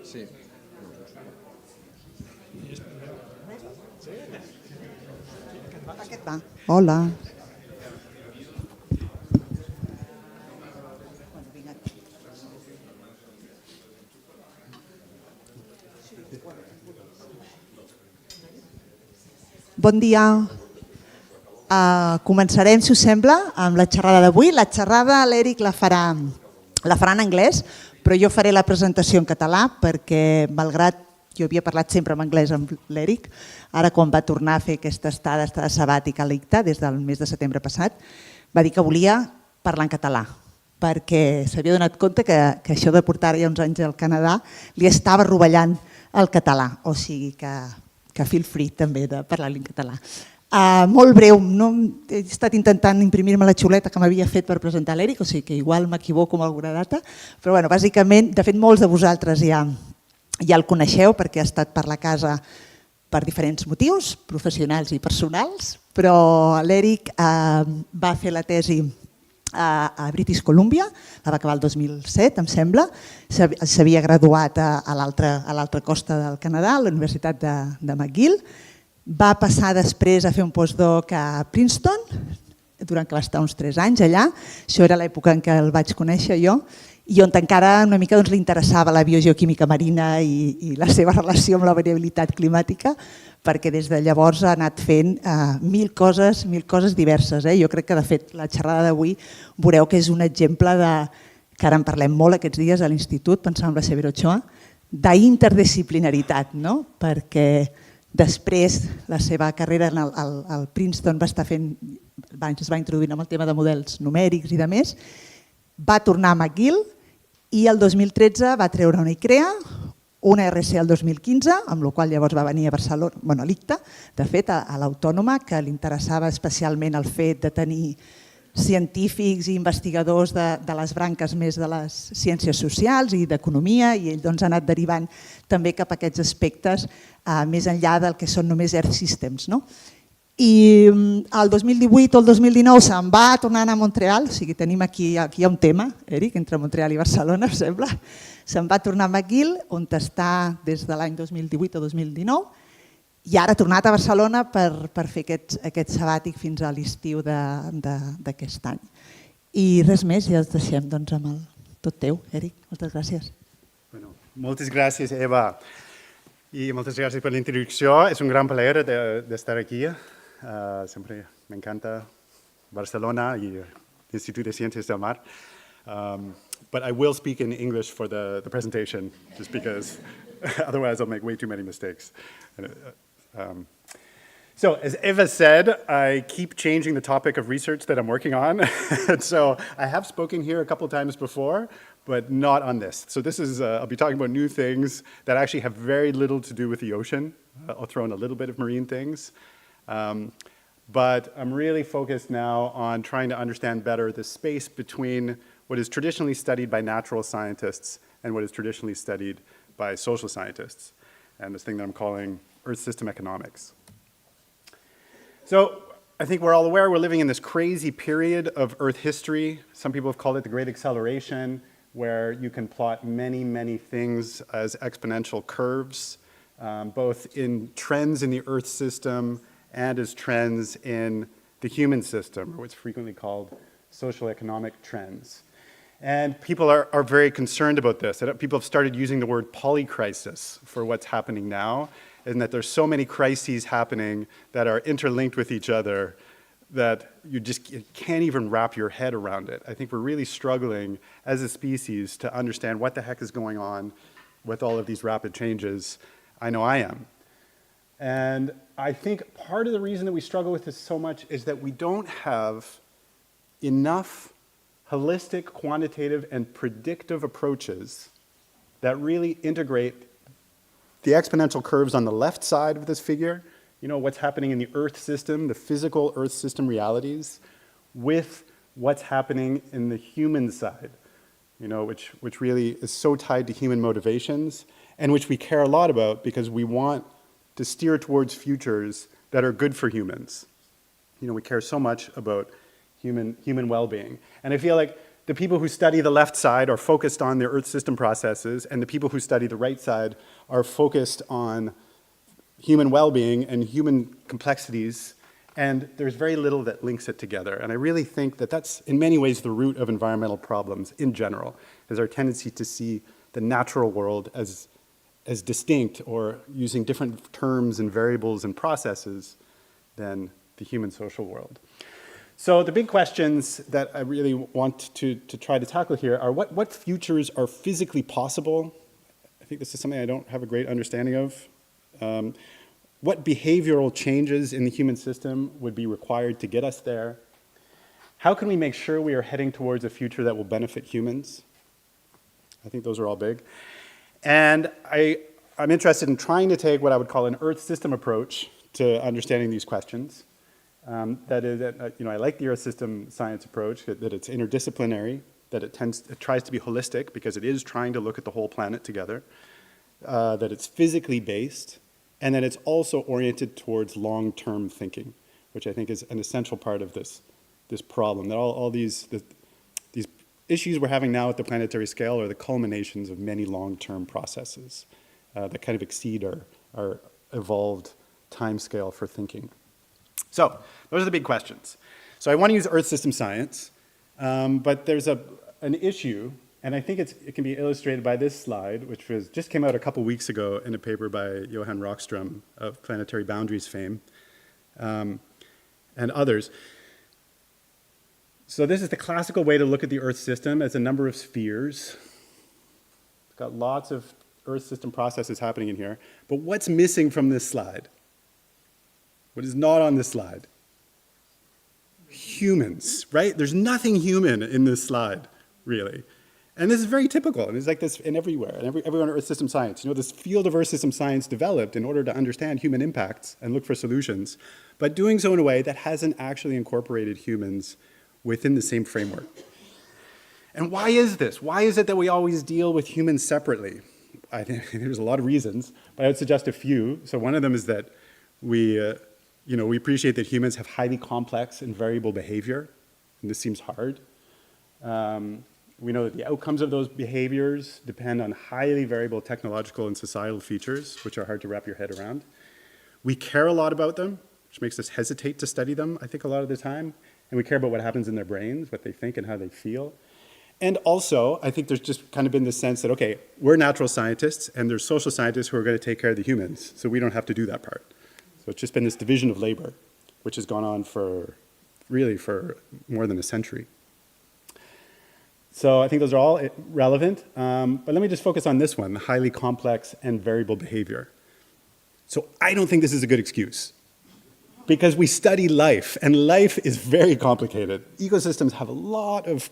Sí. Aquest va. Hola. Bon dia. Començarem, si us sembla, amb la xerrada d'avui. La xerrada l'Eric la farà en anglès, però jo faré la presentació en català perquè, malgrat jo havia parlat sempre en anglès amb l'Eric, ara quan va tornar a fer aquesta estada sabàtica a l'ICTA des del mes de setembre passat, va dir que volia parlar en català, perquè s'havia donat compte que això de portar ja uns anys al Canadà li estava rovellant el català, o sigui que feel free també de parlar-li en català. Molt breu, no he estat intentant imprimir-me la xuleta que m'havia fet per presentar l'Eric, o sigui que igual m'equivoco amb alguna data, però bueno, bàsicament, de fet molts de vosaltres ja el coneixeu perquè ha estat per la casa per diferents motius, professionals i personals, però l'Eric va fer la tesi a British Columbia, la va acabar el 2007, em sembla, s'havia graduat a l'altra costa del Canadà, a la Universitat de McGill, va passar després a fer un postdoc a Princeton, durant que va estar uns 3 anys allà, això era l'època en què el vaig conèixer jo, i on encara una mica li interessava la biogeoquímica marina i la seva relació amb la variabilitat climàtica, perquè des de llavors ha anat fent mil coses diverses. Jo crec que, de fet, la xerrada d'avui veureu que és un exemple que ara en parlem molt aquests dies a l'institut, pensant en la Severo Ochoa, d'interdisciplinaritat, perquè després la seva carrera al Princeton es va introduint amb el tema de models numèrics i de més, va tornar a McGill i el 2013 va treure una ICREA, una RC el 2015, amb la qual llavors va venir a Barcelona, a l'ICTA, de fet, a l'Autònoma, que li interessava especialment el fet de tenir científics i investigadors de les branques més de les ciències socials i d'economia, i ell ha anat derivant també cap a aquests aspectes més enllà del que són només Earth Systems. I el 2018 o el 2019 se'n va tornar a anar a Montreal, o sigui, tenim aquí un tema, Eric, entre Montreal i Barcelona, em sembla. Se'n va tornar a McGill, on està des de l'any 2018 o 2019, i ara ha tornat a Barcelona per fer aquest sabàtic fins a l'estiu d'aquest any. I res més, ja els deixem amb el tot teu, Eric. Moltes gràcies. Moltes gràcies, Eva. Y muchas gracias por la introducción. Es un gran placer de estar aquí. Siempre me encanta Barcelona y el Instituto de Ciencias del Mar. But I will speak in English for the presentation, just because otherwise I'll make way too many mistakes. So as Eva said, I keep changing the topic of research that I'm working on. So I have spoken here a couple of times before, but not on this. So this is, I'll be talking about new things that actually have very little to do with the ocean. I'll throw in a little bit of marine things. But I'm really focused now on trying to understand better the space between what is traditionally studied by natural scientists and what is traditionally studied by social scientists, and this thing that I'm calling Earth system economics. So I think we're all aware we're living in this crazy period of Earth history. Some people have called it the Great Acceleration, where you can plot many, many things as exponential curves, both in trends in the Earth system and as trends in the human system, or what's frequently called social economic trends. And people are very concerned about this. People have started using the word polycrisis for what's happening now, and that there's so many crises happening that are interlinked with each other that you can't even wrap your head around it. I think we're really struggling as a species to understand what the heck is going on with all of these rapid changes. I know I am. And I think part of the reason that we struggle with this so much is that we don't have enough holistic, quantitative, and predictive approaches that really integrate the exponential curves on the left side of this figure, you know, what's happening in the Earth system, the physical Earth system realities, with what's happening in the human side, you know, which really is so tied to human motivations, and which we care a lot about because we want to steer towards futures that are good for humans. You know, we care so much about human well-being. And I feel like the people who study the left side are focused on the Earth system processes, and the people who study the right side are focused on human well-being and human complexities, and there's very little that links it together. And I really think that that's, in many ways, the root of environmental problems in general, is our tendency to see the natural world as distinct or using different terms and variables and processes than the human social world. So the big questions that I really want to try to tackle here are what futures are physically possible? I think this is something I don't have a great understanding of. What behavioral changes in the human system would be required to get us there? How can we make sure we are heading towards a future that will benefit humans? I think those are all big. And I'm interested in trying to take what I would call an Earth system approach to understanding these questions. That is, I like the Earth system science approach, that it's interdisciplinary, that it tries to be holistic because it is trying to look at the whole planet together, that it's physically based, and that it's also oriented towards long-term thinking, which I think is an essential part of this problem. That all these issues we're having now at the planetary scale are the culminations of many long-term processes that kind of exceed our evolved timescale for thinking. So those are the big questions. So I want to use Earth system science, but there's an issue, and I think it can be illustrated by this slide, which just came out a couple weeks ago in a paper by Johan Rockström of Planetary Boundaries fame, and others. So this is the classical way to look at the Earth system as a number of spheres. It's got lots of Earth system processes happening in here. But what's missing from this slide? What is not on this slide? Humans, right? There's nothing human in this slide, really. And this is very typical, and it's like this everywhere, and everyone in Earth system science. You know, this field of Earth system science developed in order to understand human impacts and look for solutions, but doing so in a way that hasn't actually incorporated humans within the same framework. And why is this? Why is it that we always deal with humans separately? I think there's a lot of reasons, but I would suggest a few. So one of them is that we appreciate that humans have highly complex and variable behavior, and this seems hard. We know that the outcomes of those behaviors depend on highly variable technological and societal features, which are hard to wrap your head around. We care a lot about them, which makes us hesitate to study them, I think, a lot of the time. And we care about what happens in their brains, what they think and how they feel. And also, I think there's just kind of been this sense that, okay, we're natural scientists, and there's social scientists who are going to take care of the humans, so we don't have to do that part. So it's just been this division of labor, which has gone on for more than a century. So I think those are all relevant, but let me just focus on this one, the highly complex and variable behavior. So I don't think this is a good excuse, because we study life, and life is very complicated. Ecosystems have a lot of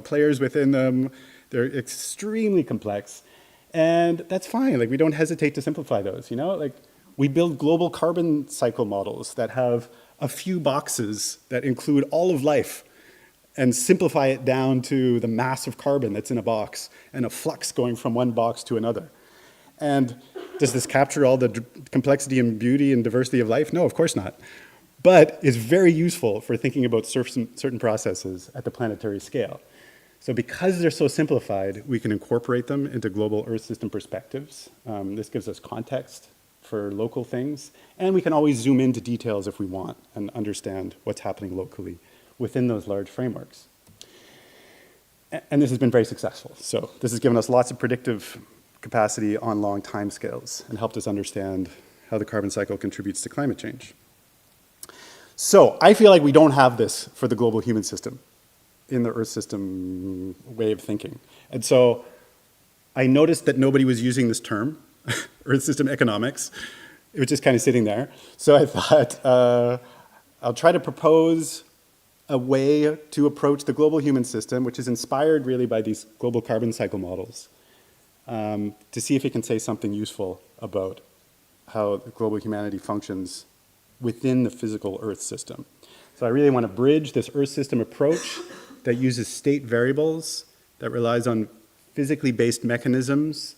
players within them. They're extremely complex, and that's fine. Like, we don't hesitate to simplify those. Like, we build global carbon cycle models that have a few boxes that include all of life, and simplify it down to the mass of carbon that's in a box and a flux going from one box to another. And does this capture all the complexity and beauty and diversity of life? No, of course not. But it's very useful for thinking about certain processes at the planetary scale. So because they're so simplified, we can incorporate them into global Earth system perspectives. This gives us context for local things, and we can always zoom into details if we want and understand what's happening locally within those large frameworks. And this has been very successful. So this has given us lots of predictive capacity on long time scales and helped us understand how the carbon cycle contributes to climate change. So I feel like we don't have this for the global human system in the Earth system way of thinking. And so I noticed that nobody was using this term, Earth system economics. It was just kind of sitting there. So I thought I'll try to propose a way to approach the global human system, which is inspired really by these global carbon cycle models, to see if it can say something useful about how global humanity functions within the physical Earth system. So I really want to bridge this Earth system approach that uses state variables, that relies on physically based mechanisms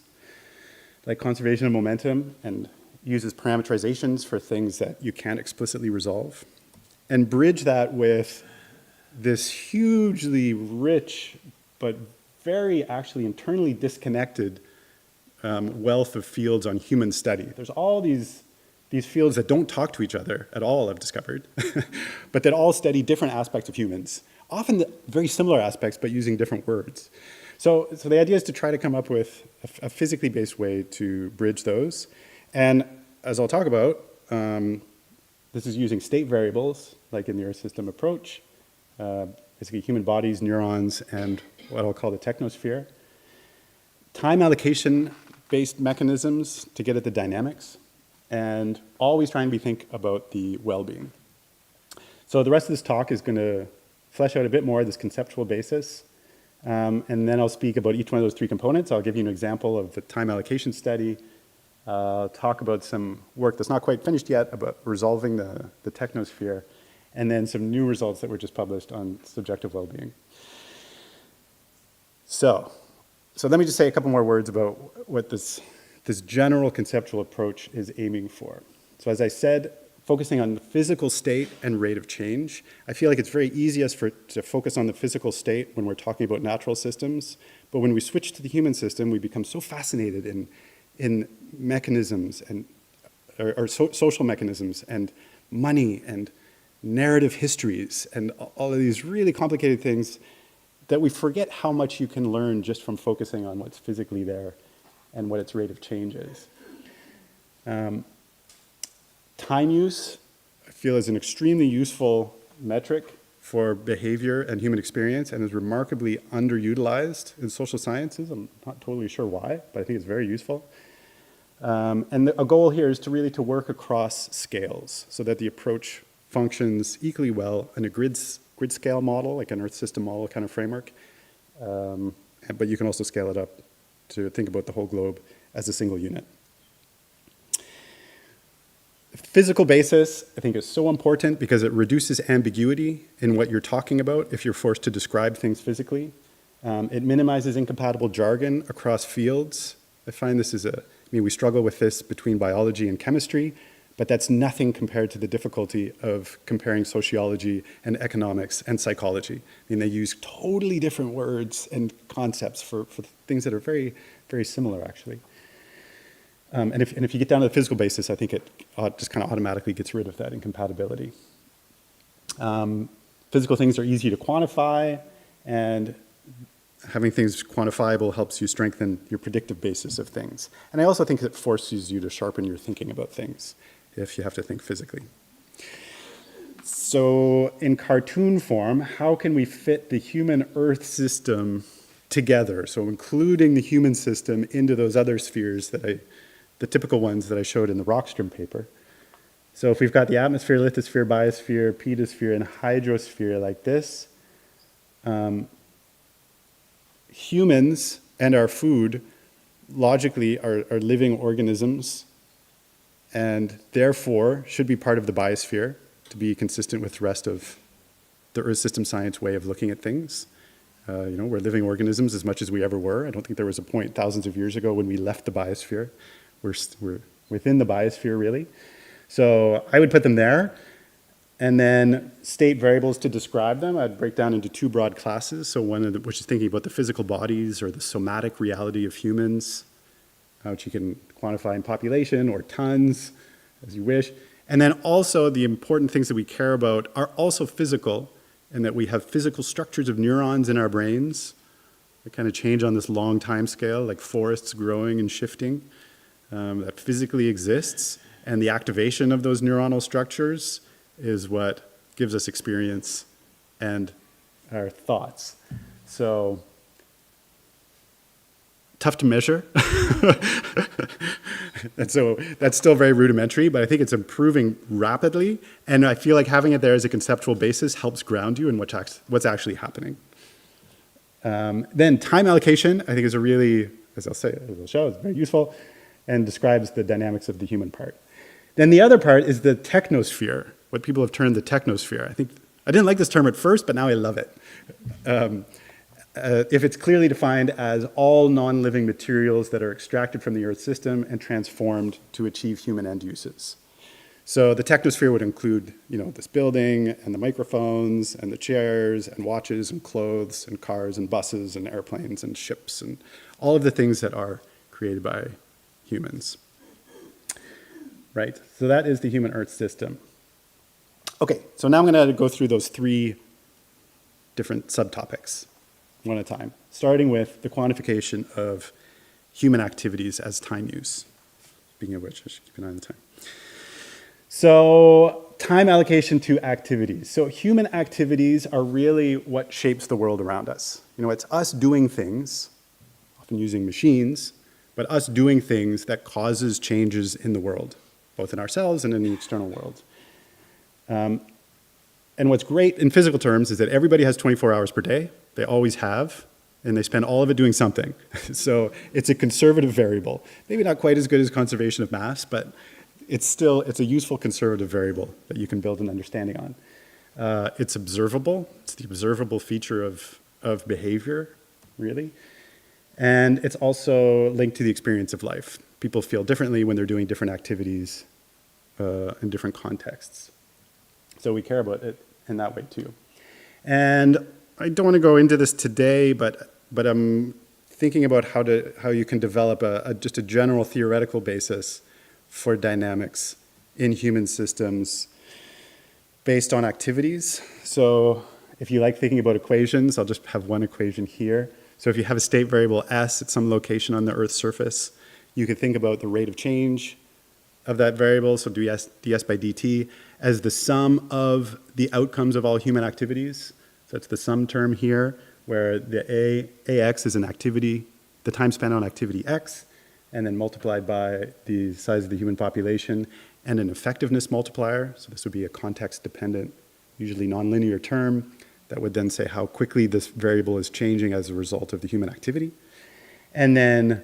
like conservation of momentum, and uses parameterizations for things that you can't explicitly resolve, and bridge that with this hugely rich, but very actually internally disconnected wealth of fields on human study. There's all these fields that don't talk to each other at all, I've discovered, but that all study different aspects of humans, often very similar aspects, but using different words. So the idea is to try to come up with a physically based way to bridge those. And as I'll talk about, this is using state variables, like in the Earth system approach, basically human bodies, neurons, and what I'll call the technosphere. Time allocation-based mechanisms to get at the dynamics, and always trying to think about the well-being. So the rest of this talk is going to flesh out a bit more this conceptual basis, and then I'll speak about each one of those three components. I'll give you an example of the time allocation study, talk about some work that's not quite finished yet about resolving the technosphere, and then some new results that were just published on subjective well-being. So let me just say a couple more words about what this general conceptual approach is aiming for. So as I said, focusing on the physical state and rate of change, I feel like it's very easiest to focus on the physical state when we're talking about natural systems, but when we switch to the human system, we become so fascinated in mechanisms and social mechanisms and money and narrative histories and all of these really complicated things that we forget how much you can learn just from focusing on what's physically there and what its rate of change is. Time use, I feel, is an extremely useful metric for behavior and human experience and is remarkably underutilized in social sciences. I'm not totally sure why, but I think it's very useful. And a goal here is to work across scales so that the approach functions equally well in a grid scale model, like an Earth system model kind of framework, but you can also scale it up to think about the whole globe as a single unit. Physical basis, I think, is so important because it reduces ambiguity in what you're talking about if you're forced to describe things physically. It minimizes incompatible jargon across fields. I find this we struggle with this between biology and chemistry, but that's nothing compared to the difficulty of comparing sociology and economics and psychology. They use totally different words and concepts for things that are very, very similar, actually. And if you get down to the physical basis, I think it just kind of automatically gets rid of that incompatibility. Physical things are easy to quantify, and having things quantifiable helps you strengthen your predictive basis of things. And I also think it forces you to sharpen your thinking about things if you have to think physically. So in cartoon form, how can we fit the human Earth system together? So including the human system into those other spheres the typical ones that I showed in the Rockstrom paper. So if we've got the atmosphere, lithosphere, biosphere, pedosphere, and hydrosphere like this, humans and our food logically are living organisms and therefore should be part of the biosphere to be consistent with the rest of the Earth system science way of looking at things. We're living organisms as much as we ever were. I don't think there was a point thousands of years ago when we left the biosphere. We're within the biosphere, really. So I would put them there. And then state variables to describe them, I'd break down into two broad classes. So one of which is thinking about the physical bodies or the somatic reality of humans, which you can quantify in population or tons, as you wish. And then also the important things that we care about are also physical, and that we have physical structures of neurons in our brains that kind of change on this long time scale, like forests growing and shifting, that physically exists. And the activation of those neuronal structures is what gives us experience and our thoughts. So, tough to measure. And so that's still very rudimentary, but I think it's improving rapidly. And I feel like having it there as a conceptual basis helps ground you in what's actually happening. Then time allocation, I think, is a really, as I'll show, it's very useful and describes the dynamics of the human part. Then the other part is the technosphere, what people have termed the technosphere. I didn't like this term at first, but now I love it. If it's clearly defined as all non-living materials that are extracted from the Earth system and transformed to achieve human end uses. So the technosphere would include, this building and the microphones and the chairs and watches and clothes and cars and buses and airplanes and ships and all of the things that are created by humans. Right, so that is the human Earth system. Okay, so now I'm going to go through those 3 different subtopics, one at a time, starting with the quantification of human activities as time use. Speaking of which, I should keep an eye on the time. So, time allocation to activities. So human activities are really what shapes the world around us. It's us doing things, often using machines, but us doing things that causes changes in the world, both in ourselves and in the external world. And what's great in physical terms is that everybody has 24 hours per day. They always have, and they spend all of it doing something. So it's a conservative variable. Maybe not quite as good as conservation of mass, but it's a useful conservative variable that you can build an understanding on. It's observable. It's the observable feature of behavior, really. And it's also linked to the experience of life. People feel differently when they're doing different activities in different contexts. So we care about it in that way too. And I don't want to go into this today, but I'm thinking about how you can develop just a general theoretical basis for dynamics in human systems based on activities. So if you like thinking about equations, I'll just have one equation here. So if you have a state variable s at some location on the Earth's surface, you could think about the rate of change of that variable, so ds by dt, as the sum of the outcomes of all human activities. So it's the sum term here, where the ax is an activity, the time spent on activity x, and then multiplied by the size of the human population, and an effectiveness multiplier. So this would be a context-dependent, usually nonlinear term that would then say how quickly this variable is changing as a result of the human activity. And then,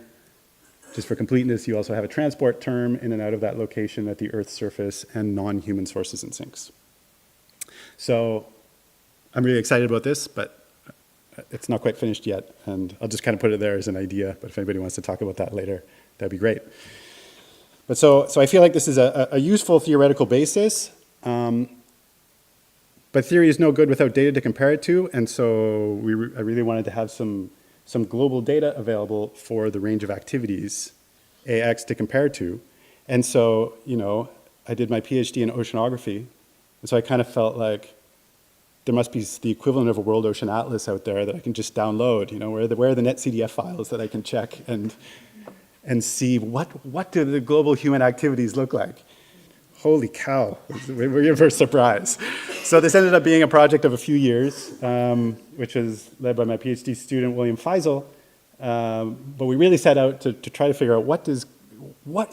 just for completeness, you also have a transport term in and out of that location at the Earth's surface and non-human sources and sinks. So I'm really excited about this, but it's not quite finished yet, and I'll just kind of put it there as an idea, but if anybody wants to talk about that later, that'd be great. But so I feel like this is a useful theoretical basis, but theory is no good without data to compare it to, and so I really wanted to have some global data available for the range of activities, AX, to compare to. And so, I did my PhD in oceanography, and so I kind of felt like there must be the equivalent of a World Ocean Atlas out there that I can just download, where are the netcdf files that I can check and see what do the global human activities look like. Holy cow, we're in for a surprise. So this ended up being a project of a few years, which was led by my PhD student, William Feisel. But we really set out to try to figure out what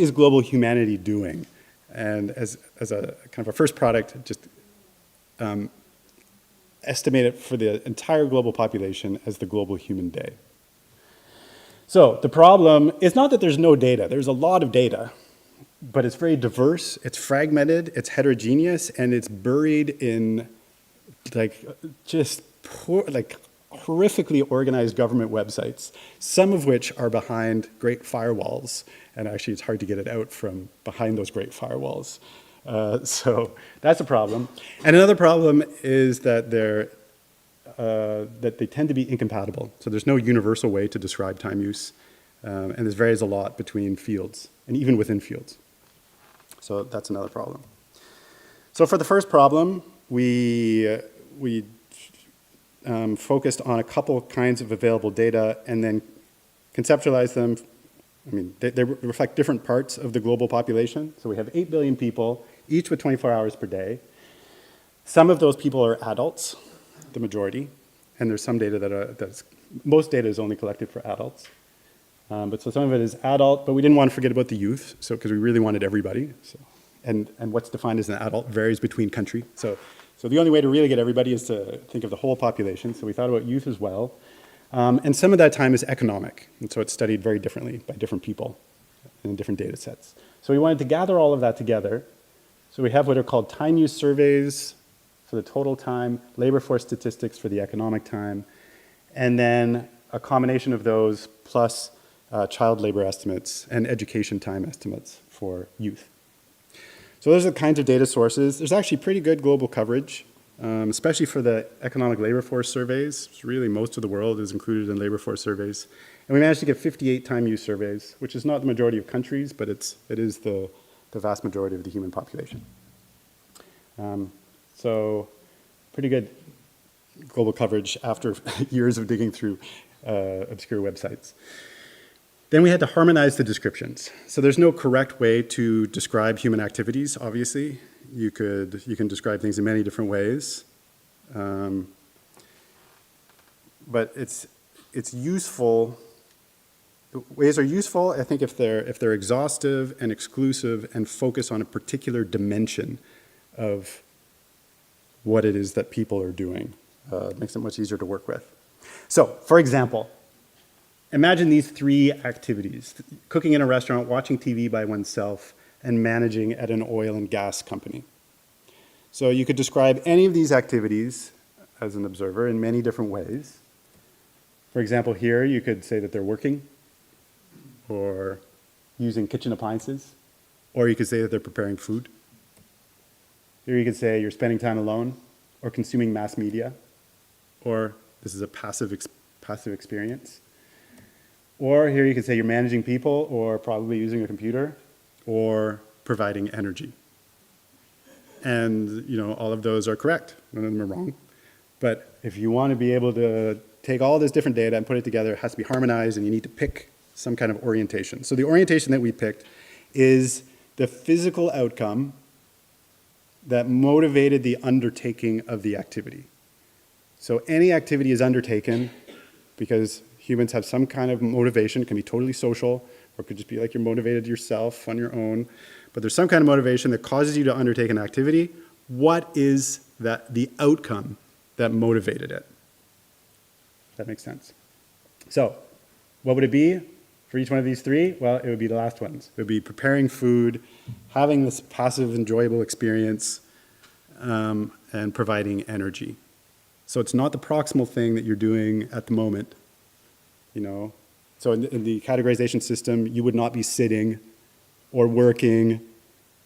is global humanity doing? And as a kind of a first product, just estimate it for the entire global population as the global human day. So the problem is not that there's no data. There's a lot of data. But it's very diverse, it's fragmented, it's heterogeneous, and it's buried in horrifically organized government websites, some of which are behind great firewalls, and actually it's hard to get it out from behind those great firewalls. So that's a problem. And another problem is that they tend to be incompatible. So there's no universal way to describe time use, and this varies a lot between fields, and even within fields. So that's another problem. So for the first problem, we focused on a couple kinds of available data and then conceptualized them. I mean, they reflect different parts of the global population. So we have 8 billion people, each with 24 hours per day. Some of those people are adults, the majority, and there's some data most data is only collected for adults. But so some of it is adult, but we didn't want to forget about the youth, because we really wanted everybody. So, and what's defined as an adult varies between country. So the only way to really get everybody is to think of the whole population. So we thought about youth as well. And some of that time is economic, and so it's studied very differently by different people in different data sets. So we wanted to gather all of that together. So we have what are called time use surveys for the total time, labor force statistics for the economic time, and then a combination of those plus child labor estimates and education time estimates for youth. So those are the kinds of data sources. There's actually pretty good global coverage, especially for the economic labor force surveys. It's really, most of the world is included in labor force surveys. And we managed to get 58 time use surveys, which is not the majority of countries, but it is the vast majority of the human population. So pretty good global coverage after years of digging through obscure websites. Then we had to harmonize the descriptions. So there's no correct way to describe human activities, obviously. You can describe things in many different ways. But it's useful. The ways are useful, I think, if they're exhaustive and exclusive and focus on a particular dimension of what it is that people are doing. It makes it much easier to work with. So, for example, imagine these three activities: cooking in a restaurant, watching TV by oneself, and managing at an oil and gas company. So you could describe any of these activities as an observer in many different ways. For example, here you could say that they're working, or using kitchen appliances, or you could say that they're preparing food. Here you could say you're spending time alone, or consuming mass media, or this is a passive experience. Or here you could say you're managing people, or probably using a computer, or providing energy. And all of those are correct. None of them are wrong. But if you want to be able to take all this different data and put it together, it has to be harmonized, and you need to pick some kind of orientation. So the orientation that we picked is the physical outcome that motivated the undertaking of the activity. So any activity is undertaken because humans have some kind of motivation. It can be totally social, or it could just be like you're motivated yourself on your own. But there's some kind of motivation that causes you to undertake an activity. What is the outcome that motivated it? That makes sense. So what would it be for each one of these three? Well, it would be the last ones. It would be preparing food, having this passive, enjoyable experience, and providing energy. So it's not the proximal thing that you're doing at the moment. So in the categorization system, you would not be sitting or working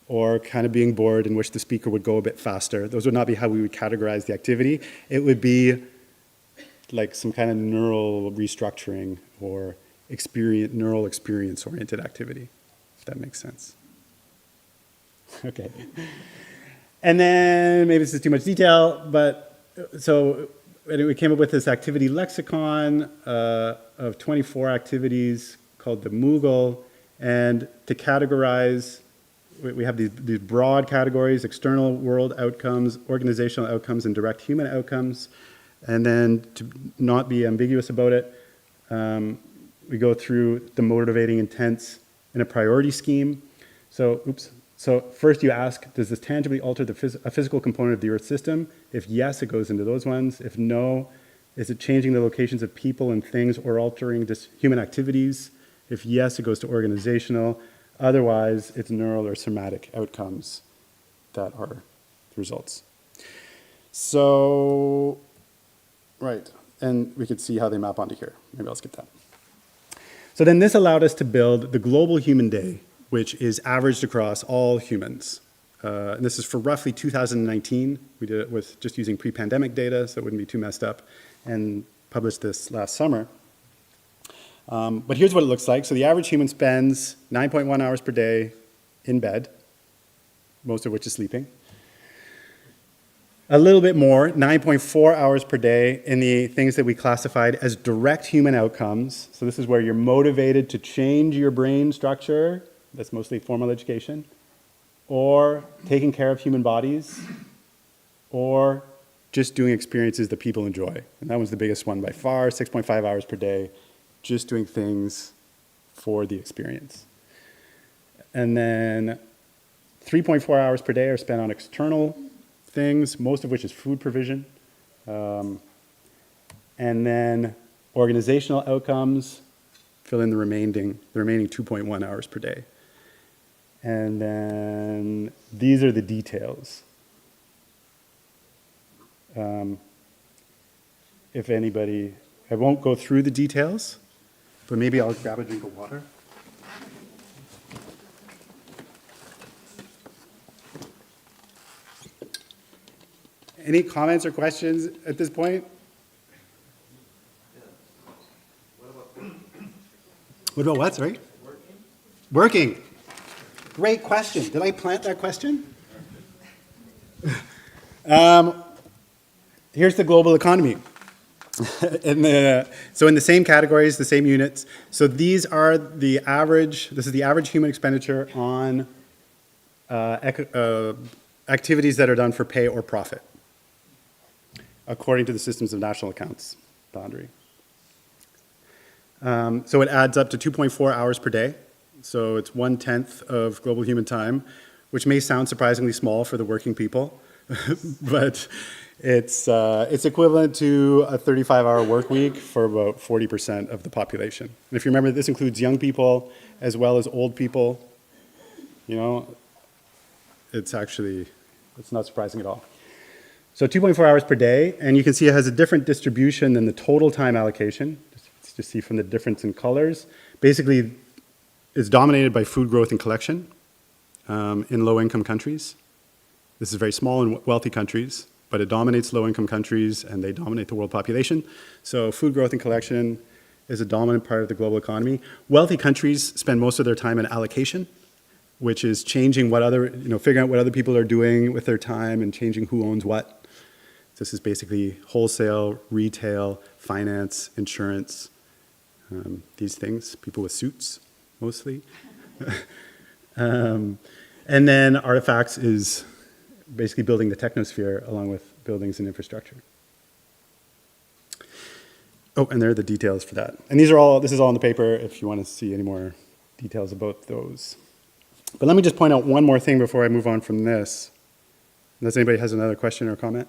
or kind of being bored, in which the speaker would go a bit faster. Those would not be how we would categorize the activity. It would be like some kind of neural restructuring or neural experience-oriented activity, if that makes sense. Okay. And then, maybe this is too much detail, but so we came up with this activity lexicon of 24 activities called the Moogle. And to categorize, we have these broad categories: external world outcomes, organizational outcomes, and direct human outcomes. And then, to not be ambiguous about it, we go through the motivating intents in a priority scheme. So first you ask, does this tangibly alter a physical component of the Earth system? If yes, it goes into those ones. If no, is it changing the locations of people and things or altering just human activities? If yes, it goes to organizational. Otherwise, it's neural or somatic outcomes that are the results. So, right, and we could see how they map onto here. Maybe I'll skip that. So then this allowed us to build the global human day, which is averaged across all humans. And this is for roughly 2019. We did it with just using pre-pandemic data, so it wouldn't be too messed up, and published this last summer. But here's what it looks like. So the average human spends 9.1 hours per day in bed, most of which is sleeping. A little bit more, 9.4 hours per day in the things that we classified as direct human outcomes. So this is where you're motivated to change your brain structure. That's mostly formal education. Or taking care of human bodies. Or just doing experiences that people enjoy. And that was the biggest one by far, 6.5 hours per day, just doing things for the experience. And then 3.4 hours per day are spent on external things, most of which is food provision. And then organizational outcomes fill in the remaining 2.1 hours per day. And then these are the details. If anybody, I won't go through the details, but maybe I'll grab a drink of water. Any comments or questions at this point? What about what, sorry? Working. Great question. Did I plant that question? Here's the global economy. So in the same categories, the same units. So these are the average, this is the average human expenditure on activities that are done for pay or profit, according to the Systems of National Accounts boundary. So it adds up to 2.4 hours per day. So it's 1/10 of global human time, which may sound surprisingly small for the working people, but it's equivalent to a 35-hour work week for about 40% of the population. And if you remember, this includes young people as well as old people. You know, it's not surprising at all. So 2.4 hours per day, and you can see it has a different distribution than the total time allocation. Just see from the difference in colors. Basically, it's dominated by food growth and collection in low-income countries. This is very small in wealthy countries, but it dominates low-income countries, and they dominate the world population. So food growth and collection is a dominant part of the global economy. Wealthy countries spend most of their time in allocation, which is changing what figuring out what other people are doing with their time and changing who owns what. This is basically wholesale, retail, finance, insurance, these things, people with suits, mostly. And then artifacts is basically building the technosphere along with buildings and infrastructure. Oh, and there are the details for that. And this is all in the paper if you want to see any more details about those. But let me just point out one more thing before I move on from this. Unless anybody has another question or comment.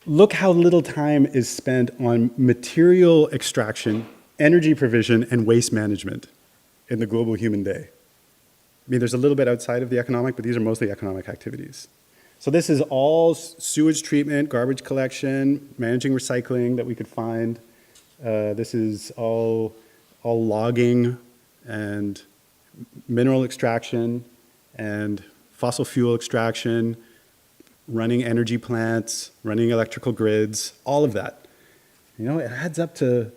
Look how little time is spent on material extraction, energy provision, and waste management in the global human day. I mean, there's a little bit outside of the economic, but these are mostly economic activities. So this is all sewage treatment, garbage collection, managing recycling that we could find. This is all logging and mineral extraction and fossil fuel extraction, running energy plants, running electrical grids, all of that. You know, it adds up to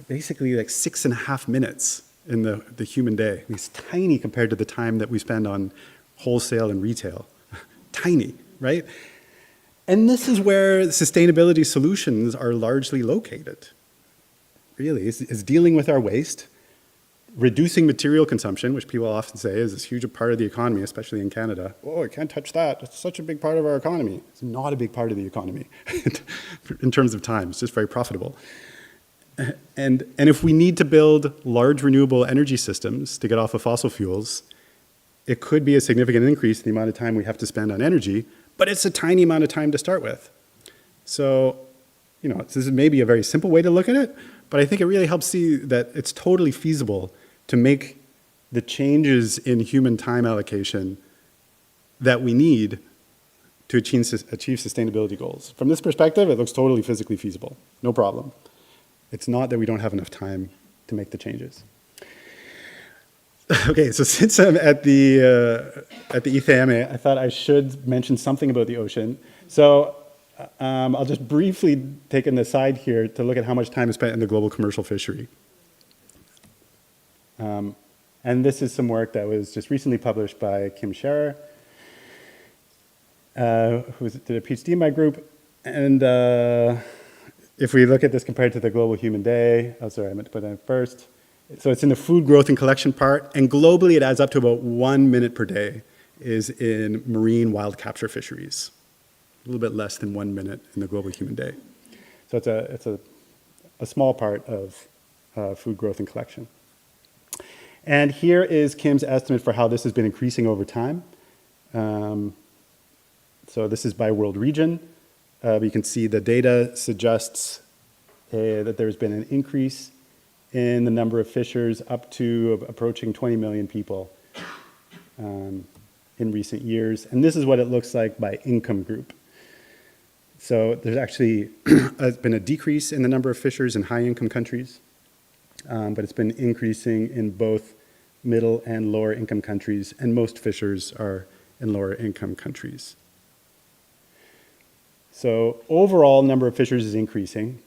basically like 6.5 minutes in the human day. It's tiny compared to the time that we spend on wholesale and retail. Tiny, right? And this is where sustainability solutions are largely located. Really, is dealing with our waste, reducing material consumption, which people often say is a huge part of the economy, especially in Canada. Oh, I can't touch that. It's such a big part of our economy. It's not a big part of the economy in terms of time. It's just very profitable. And if we need to build large renewable energy systems to get off of fossil fuels, it could be a significant increase in the amount of time we have to spend on energy, but it's a tiny amount of time to start with. So, you know, this is maybe a very simple way to look at it, but I think it really helps see that it's totally feasible to make the changes in human time allocation that we need to achieve sustainability goals. From this perspective, it looks totally physically feasible, no problem. It's not that we don't have enough time to make the changes. Okay, so since I'm at the ITM, I thought I should mention something about the ocean. So I'll just briefly take an aside here to look at how much time is spent in the global commercial fishery. And this is some work that was just recently published by Kim Scherer, who did a PhD in my group. And if we look at this compared to the global human day, oh, sorry, I meant to put that in first. So it's in the food growth and collection part, and globally it adds up to about 1 minute per day is in marine wild capture fisheries. A little bit less than 1 minute in the global human day. So it's a small part of food growth and collection. And here is Kim's estimate for how this has been increasing over time. So this is by world region. You can see the data suggests that there's been an increase in the number of fishers up to approaching 20 million people in recent years. And this is what it looks like by income group. So there's actually been a decrease in the number of fishers in high-income countries, but it's been increasing in both middle and lower income countries, and most fishers are in lower income countries. So overall number of fishers is increasing.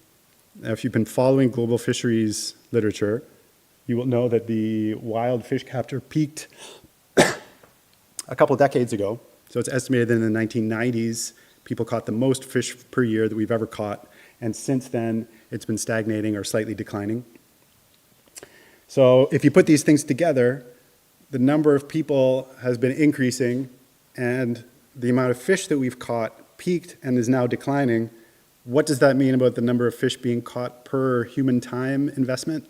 Now, if you've been following global fisheries literature, you will know that the wild fish capture peaked a couple decades ago. So it's estimated that in the 1990s, people caught the most fish per year that we've ever caught. And since then, it's been stagnating or slightly declining. So if you put these things together, the number of people has been increasing and the amount of fish that we've caught peaked and is now declining. What does that mean about the number of fish being caught per human time investment?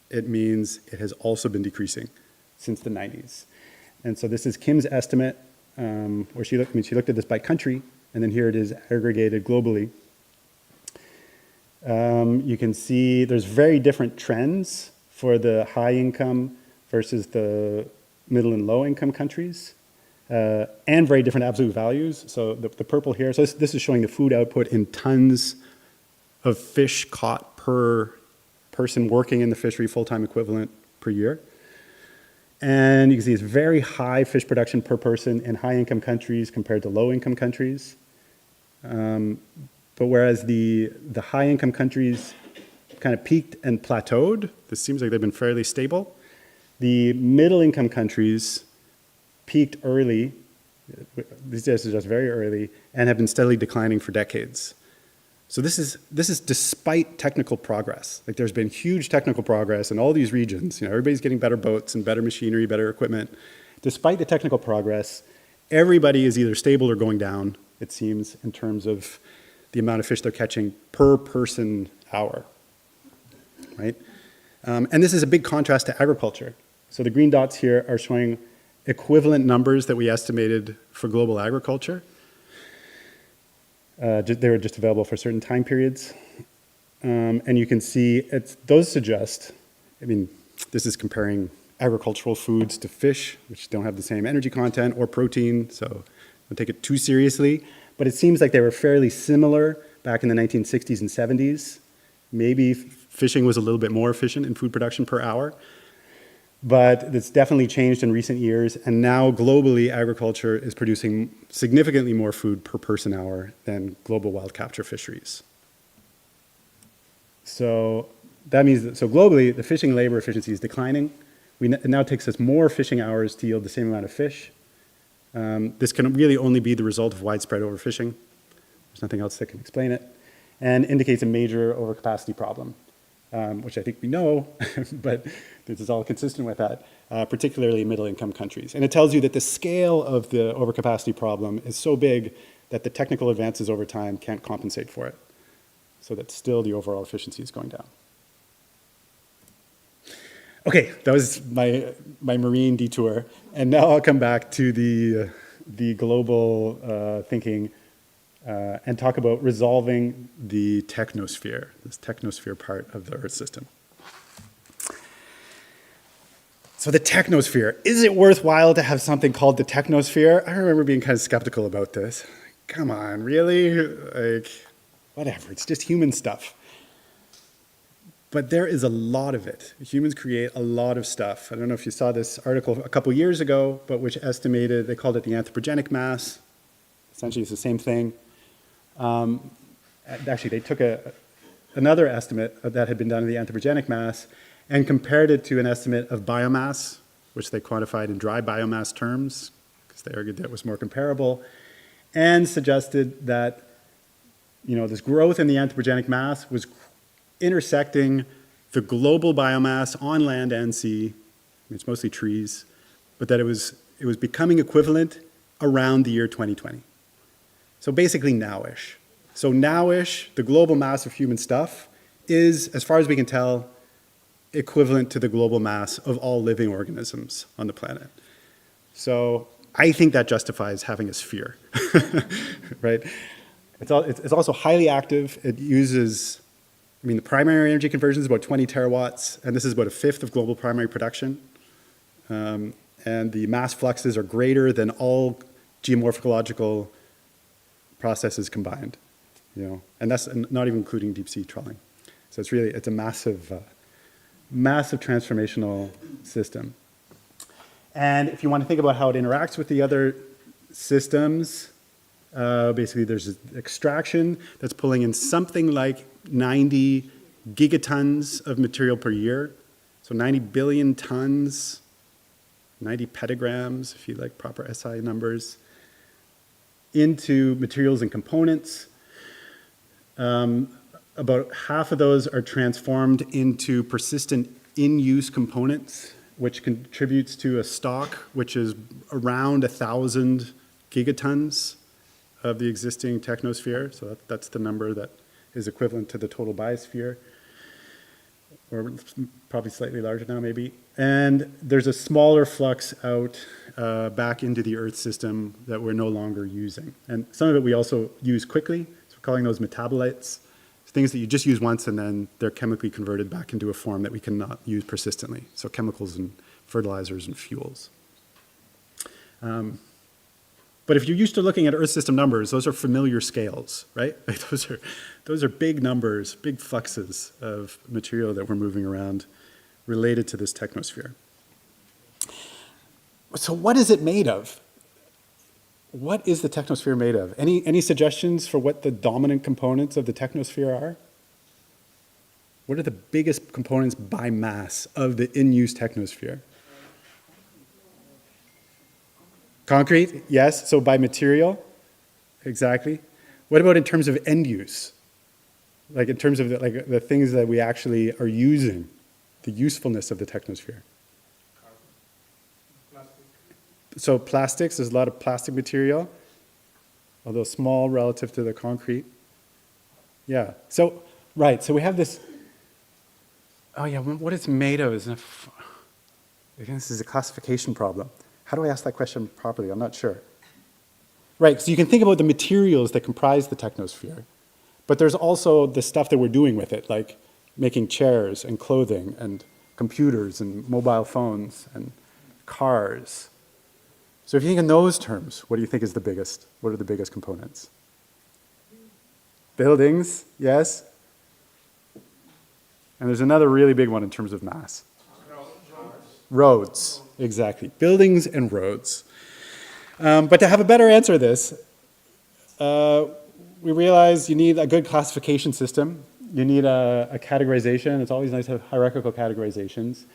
It means it has also been decreasing since the 90s. And so this is Kim's estimate, where she looked at this by country, and then here it is aggregated globally. You can see there's very different trends for the high income versus the middle and low income countries, and very different absolute values. So the purple here, so this is showing the food output in tons of fish caught per person working in the fishery, full-time equivalent per year. And you can see it's very high fish production per person in high-income countries compared to low-income countries. But whereas the high-income countries kind of peaked and plateaued, this seems like they've been fairly stable. The middle-income countries peaked early, these days are just very early, and have been steadily declining for decades. So this is despite technical progress. Like there's been huge technical progress in all these regions. You know, everybody's getting better boats and better machinery, better equipment. Despite the technical progress, everybody is either stable or going down, it seems, in terms of the amount of fish they're catching per person hour, right? And this is a big contrast to agriculture. So the green dots here are showing equivalent numbers that we estimated for global agriculture. They were just available for certain time periods. And you can see those suggest, I mean, this is comparing agricultural foods to fish, which don't have the same energy content or protein, so don't take it too seriously. But it seems like they were fairly similar back in the 1960s and 70s. Maybe fishing was a little bit more efficient in food production per hour. But it's definitely changed in recent years, and now globally agriculture is producing significantly more food per person hour than global wild capture fisheries. So that means that, so globally, the fishing labor efficiency is declining. It now takes us more fishing hours to yield the same amount of fish. This can really only be the result of widespread overfishing. There's nothing else that can explain it, and indicates a major overcapacity problem. Which I think we know, but this is all consistent with that, particularly in middle-income countries. And it tells you that the scale of the overcapacity problem is so big that the technical advances over time can't compensate for it, so that still the overall efficiency is going down. Okay, that was my marine detour, and now I'll come back to the global thinking and talk about resolving the technosphere, this technosphere part of the Earth system. So the technosphere, is it worthwhile to have something called the technosphere? I remember being kind of skeptical about this. Come on, really? Like, whatever, it's just human stuff. But there is a lot of it. Humans create a lot of stuff. I don't know if you saw this article a couple years ago, but which estimated, they called it the anthropogenic mass. Essentially, it's the same thing. Actually, they took another estimate that had been done of the anthropogenic mass and compared it to an estimate of biomass, which they quantified in dry biomass terms, because they argued that was more comparable, and suggested that, you know, this growth in the anthropogenic mass was intersecting the global biomass on land and sea. I mean, it's mostly trees, but that it was becoming equivalent around the year 2020. So basically now-ish. So now-ish, the global mass of human stuff is, as far as we can tell, equivalent to the global mass of all living organisms on the planet. So I think that justifies having a sphere, right? It's also highly active. It uses, I mean, the primary energy conversion is about 20 terawatts, and this is about a fifth of global primary production. And the mass fluxes are greater than all geomorphological processes combined, you know, and that's not even including deep sea trawling. So it's a massive Massive transformational system. And if you want to think about how it interacts with the other systems, basically there's extraction that's pulling in something like 90 gigatons of material per year. So 90 billion tons, 90 petagrams, if you like proper SI numbers, into materials and components. About half of those are transformed into persistent in-use components, which contributes to a stock which is around 1,000 gigatons of the existing technosphere. So that's the number that is equivalent to the total biosphere, or probably slightly larger now maybe. And there's a smaller flux out back into the Earth system that we're no longer using. And some of it we also use quickly, so we're calling those metabolites. Things that you just use once and then they're chemically converted back into a form that we cannot use persistently. So chemicals and fertilizers and fuels. But if you're used to looking at Earth system numbers, those are familiar scales, right? Like those are big numbers, big fluxes of material that we're moving around related to this technosphere. So what is it made of? What is the technosphere made of? Any suggestions for what the dominant components of the technosphere are? What are the biggest components by mass of the in-use technosphere? Concrete, yes, so by material, exactly. What about in terms of end use? Like in terms of the things that we actually are using, the usefulness of the technosphere? So plastics, there's a lot of plastic material, although small relative to the concrete. Yeah, so, right, so we have this, oh yeah, what it's made of is, again, this is a classification problem. How do I ask that question properly? I'm not sure. Right, so you can think about the materials that comprise the technosphere, but there's also the stuff that we're doing with it, like making chairs and clothing and computers and mobile phones and cars. So if you think in those terms, what do you think is the biggest? What are the biggest components? Buildings, yes? And there's another really big one in terms of mass. Roads, exactly. Buildings and roads. But to have a better answer to this, we realize you need a good classification system. You need a categorization. It's always nice to have hierarchical categorizations.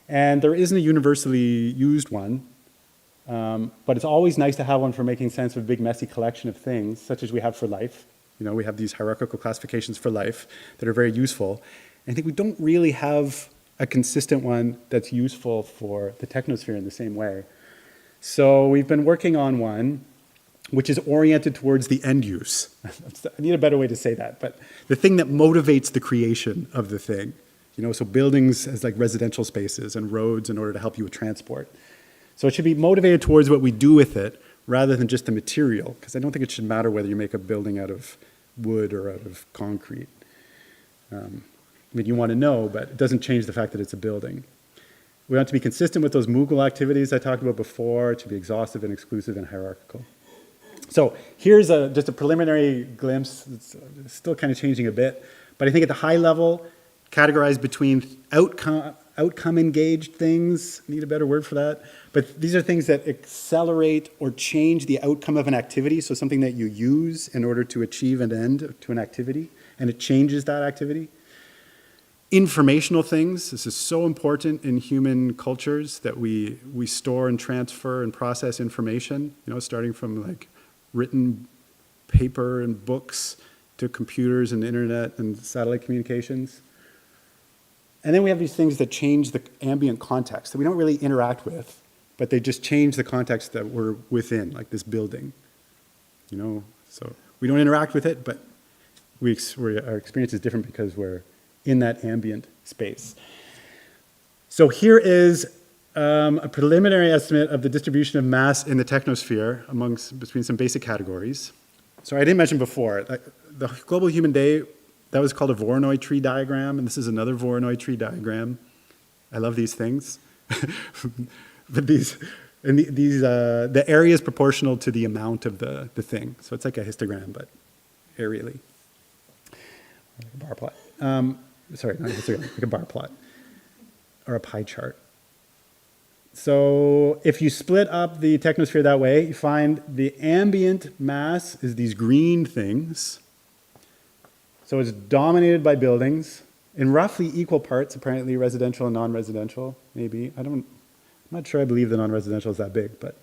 And there isn't a universally used one. But it's always nice to have one for making sense of a big messy collection of things, such as we have for life. You know, we have these hierarchical classifications for life that are very useful. And I think we don't really have a consistent one that's useful for the technosphere in the same way. So we've been working on one which is oriented towards the end use. I need a better way to say that, but the thing that motivates the creation of the thing. You know, so buildings as like residential spaces and roads in order to help you with transport. So it should be motivated towards what we do with it rather than just the material, because I don't think it should matter whether you make a building out of wood or out of concrete. I mean, you want to know, but it doesn't change the fact that it's a building. We want to be consistent with those Moogle activities I talked about before. It should be exhaustive and exclusive and hierarchical. So here's just a preliminary glimpse. It's still kind of changing a bit, but I think at the high level, categorized between outcome engaged things, need a better word for that, but these are things that accelerate or change the outcome of an activity, so something that you use in order to achieve an end to an activity, and it changes that activity. Informational things, this is so important in human cultures that we store and transfer and process information, you know, starting from like written paper and books to computers and internet and satellite communications. And then we have these things that change the ambient context that we don't really interact with, but they just change the context that we're within, like this building. You know, so we don't interact with it, but our experience is different because we're in that ambient space. So here is a preliminary estimate of the distribution of mass in the technosphere between some basic categories. So I didn't mention before, the Global Human Day, that was called a Voronoi tree diagram, and this is another Voronoi tree diagram. I love these things. But the area is proportional to the amount of the thing. So it's like a histogram, but aerially. Like a bar plot. Sorry, not a histogram, like a bar plot. or a pie chart. So if you split up the technosphere that way, you find the ambient mass is these green things. So it's dominated by buildings in roughly equal parts, apparently residential and non-residential, maybe. I'm not sure I believe the non-residential is that big, but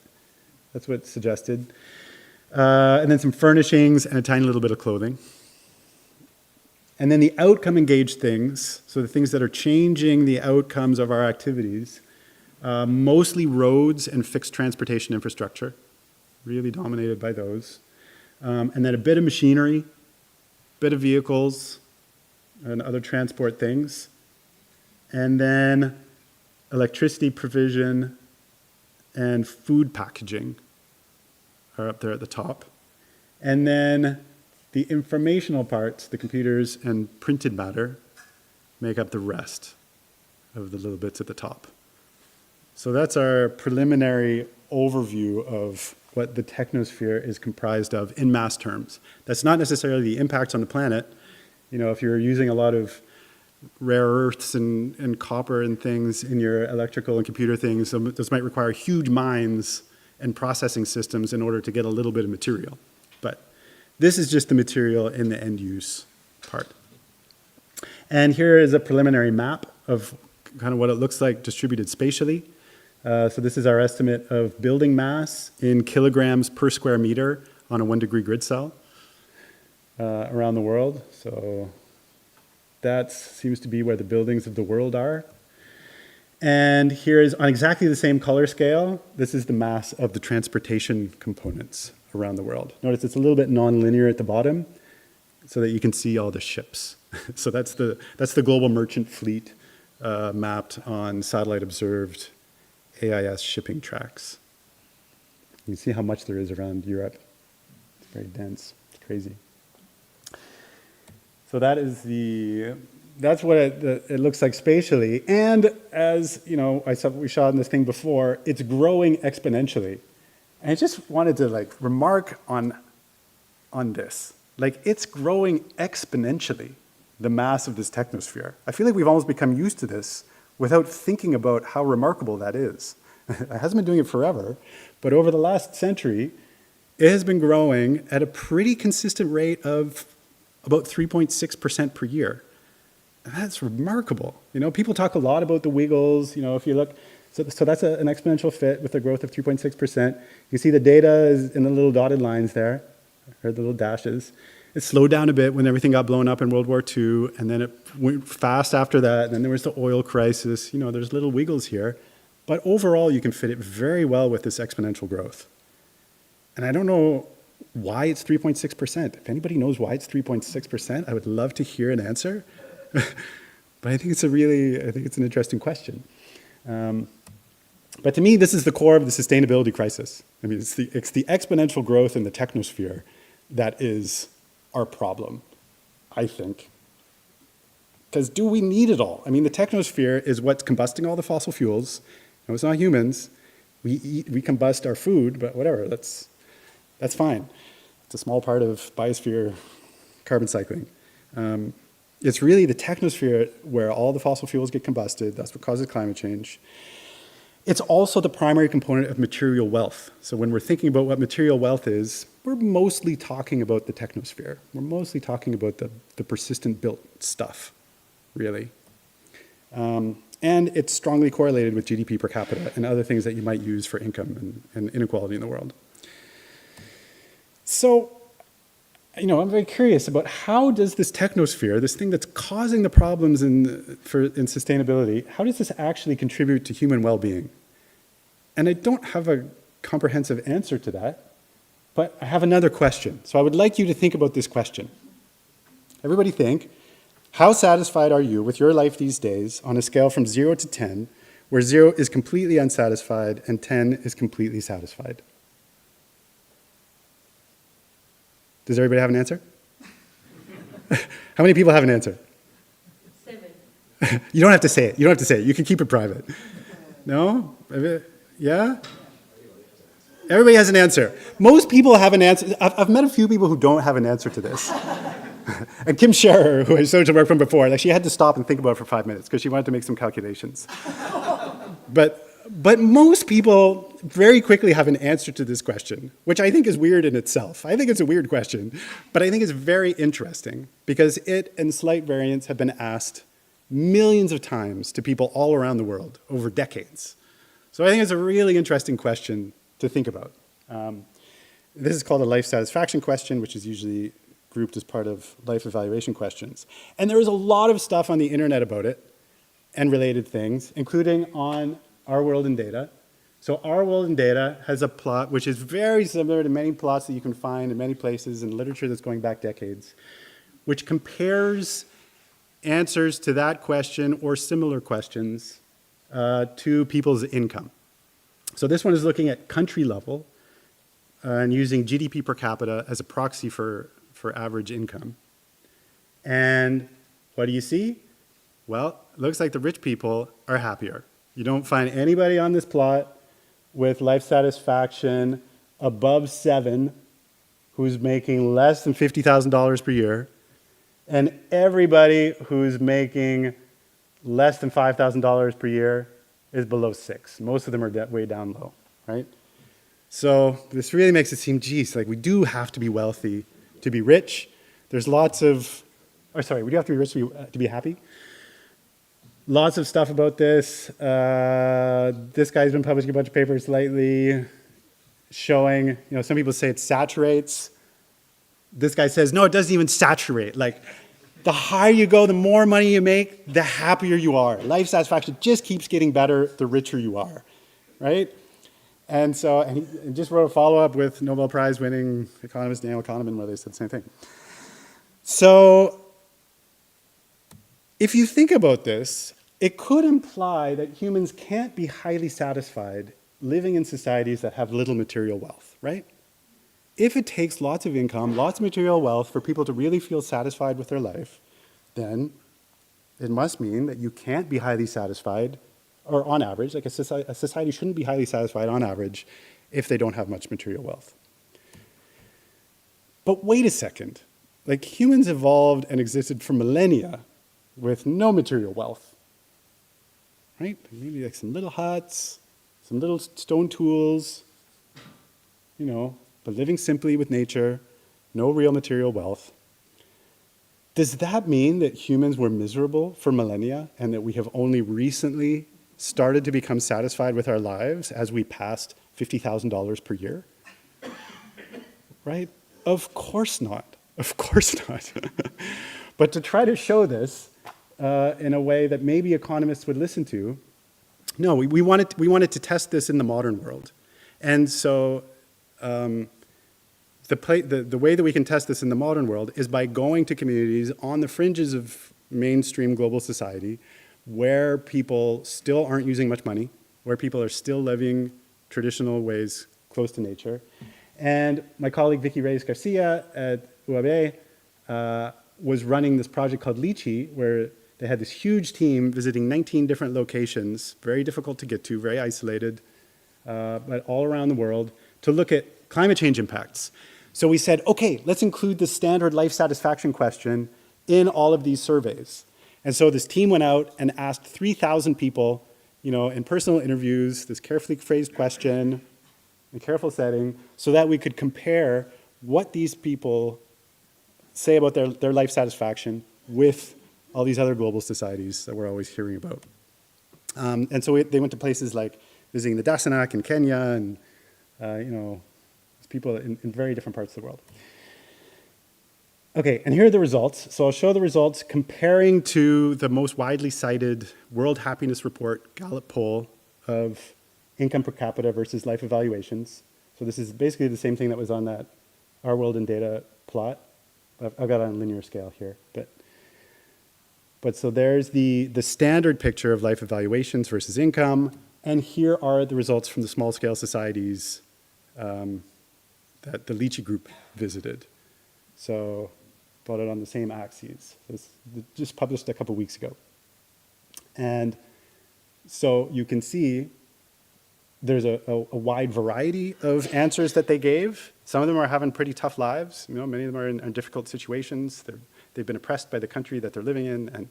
that's what's suggested. And then some furnishings and a tiny little bit of clothing. And then the outcome engaged things, so the things that are changing the outcomes of our activities, mostly roads and fixed transportation infrastructure, really dominated by those. And then a bit of machinery, a bit of vehicles, and other transport things. And then electricity provision and food packaging are up there at the top. And then the informational parts, the computers and printed matter, make up the rest of the little bits at the top. So that's our preliminary overview of what the technosphere is comprised of in mass terms. That's not necessarily the impacts on the planet. You know, if you're using a lot of rare earths and copper and things in your electrical and computer things, those might require huge mines and processing systems in order to get a little bit of material. But this is just the material in the end use part. And here is a preliminary map of kind of what it looks like distributed spatially. So this is our estimate of building mass in kilograms per square meter on a 1 degree grid cell around the world. So that seems to be where the buildings of the world are. And here is on exactly the same color scale, this is the mass of the transportation components around the world. Notice it's a little bit non-linear at the bottom so that you can see all the ships. So that's the global merchant fleet mapped on satellite observed AIS shipping tracks. You can see how much there is around Europe. It's very dense. It's crazy. So that's what it looks like spatially. And as you know, we saw in this thing before, it's growing exponentially. And I just wanted to remark on this. It's growing exponentially, the mass of this technosphere. I feel like we've almost become used to this without thinking about how remarkable that is. It hasn't been doing it forever, but over the last century, it has been growing at a pretty consistent rate of about 3.6% per year. That's remarkable. You know, people talk a lot about the wiggles. You know, if you look, so that's an exponential fit with a growth of 3.6%. You see the data is in the little dotted lines there, or the little dashes. It slowed down a bit when everything got blown up in World War II, and then it went fast after that, and then there was the oil crisis. You know, there's little wiggles here. But overall, you can fit it very well with this exponential growth. And I don't know why it's 3.6%. If anybody knows why it's 3.6%, I would love to hear an answer. But I think it's an interesting question. But to me, this is the core of the sustainability crisis. I mean, it's the exponential growth in the technosphere that is our problem, I think. Because do we need it all? I mean, the technosphere is what's combusting all the fossil fuels. No, it's not humans. We combust our food, but whatever, that's fine. It's a small part of biosphere carbon cycling. It's really the technosphere where all the fossil fuels get combusted. That's what causes climate change. It's also the primary component of material wealth. So when we're thinking about what material wealth is, we're mostly talking about the technosphere. We're mostly talking about the persistent built stuff, really. And it's strongly correlated with GDP per capita and other things that you might use for income and inequality in the world. So, you know, I'm very curious about how does this technosphere, this thing that's causing the problems in sustainability, how does this actually contribute to human well-being? And I don't have a comprehensive answer to that, but I have another question. So I would like you to think about this question. Everybody think, how satisfied are you with your life these days on a scale from 0 to 10, where 0 is completely unsatisfied and 10 is completely satisfied? Does everybody have an answer? How many people have an answer? 7. You don't have to say it. You don't have to say it. You can keep it private. No? Yeah? Everybody has an answer. Most people have an answer. I've met a few people who don't have an answer to this. And Kim Scherer, who I social work from before, like she had to stop and think about it for 5 minutes because she wanted to make some calculations. But most people very quickly have an answer to this question, which I think is weird in itself. I think it's a weird question, but I think it's very interesting because it and slight variance have been asked millions of times to people all around the world over decades. So I think it's a really interesting question to think about. This is called a life satisfaction question, which is usually grouped as part of life evaluation questions. And there is a lot of stuff on the internet about it and related things, including on Our World in Data. So Our World in Data has a plot which is very similar to many plots that you can find in many places in literature that's going back decades, which compares answers to that question or similar questions to people's income. So this one is looking at country level and using GDP per capita as a proxy for average income. And what do you see? Well, it looks like the rich people are happier. You don't find anybody on this plot with life satisfaction above 7 who's making less than $50,000 per year, and everybody who's making less than $5,000 per year is below 6. Most of them are way down low, right? So this really makes it seem, geez, like we do have to be wealthy to be rich. There's lots of, we do have to be rich to be happy. Lots of stuff about this. This guy's been publishing a bunch of papers lately showing, some people say it saturates. This guy says, no, it doesn't even saturate. Like, the higher you go, the more money you make, the happier you are. Life satisfaction just keeps getting better the richer you are, right? And so, and he just wrote a follow-up with Nobel Prize winning economist Daniel Kahneman where they said the same thing. So, if you think about this, it could imply that humans can't be highly satisfied living in societies that have little material wealth, right? If it takes lots of income, lots of material wealth for people to really feel satisfied with their life, then it must mean that you can't be highly satisfied, or on average, like a society shouldn't be highly satisfied on average if they don't have much material wealth. But wait a second, like humans evolved and existed for millennia with no material wealth, right? Maybe like some little huts, some little stone tools, but living simply with nature, no real material wealth. Does that mean that humans were miserable for millennia and that we have only recently started to become satisfied with our lives as we passed $50,000 per year? Right? Of course not. Of course not. But to try to show this in a way that maybe economists would listen to, no, we wanted to test this in the modern world. And so the way that we can test this in the modern world is by going to communities on the fringes of mainstream global society where people still aren't using much money, where people are still living traditional ways close to nature. And my colleague Vicky Reyes-Garcia at UAB was running this project called Lychee, where they had this huge team visiting 19 different locations, very difficult to get to, very isolated, but all around the world, to look at climate change impacts. So we said, okay, let's include the standard life satisfaction question in all of these surveys. And so this team went out and asked 3,000 people, in personal interviews, this carefully phrased question, in careful setting, so that we could compare what these people say about their life satisfaction with all these other global societies that we're always hearing about. And so they went to places like visiting the Dasanak in Kenya and, people in very different parts of the world. Okay, and here are the results. So I'll show the results comparing to the most widely cited World Happiness Report Gallup poll of income per capita versus life evaluations. So this is basically the same thing that was on that Our World in Data plot. I've got it on a linear scale here. But so there's the standard picture of life evaluations versus income, and here are the results from the small-scale societies that the Lychee group visited. So plotted on the same axes. This just published a couple weeks ago. And so you can see there's a wide variety of answers that they gave. Some of them are having pretty tough lives. Many of them are in difficult situations. They're They've been oppressed by the country that they're living in, and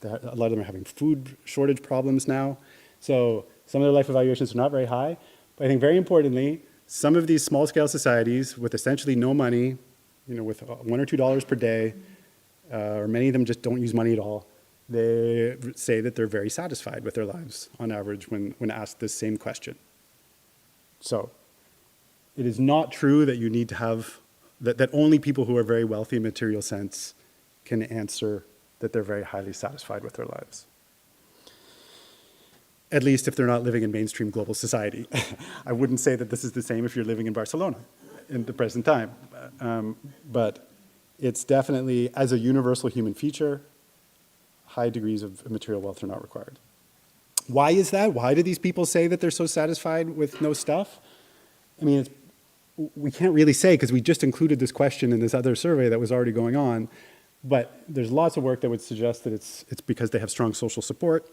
a lot of them are having food shortage problems now. So some of their life evaluations are not very high. But I think very importantly, some of these small-scale societies with essentially no money, with $1 or $2 per day, or many of them just don't use money at all, they say that they're very satisfied with their lives on average when asked this same question. So it is not true that you need to have, that only people who are very wealthy in material sense can answer that they're very highly satisfied with their lives. At least if they're not living in mainstream global society. I wouldn't say that this is the same if you're living in Barcelona in the present time. But it's definitely, as a universal human feature, high degrees of material wealth are not required. Why is that? Why do these people say that they're so satisfied with no stuff? I mean, we can't really say because we just included this question in this other survey that was already going on. But there's lots of work that would suggest that it's because they have strong social support.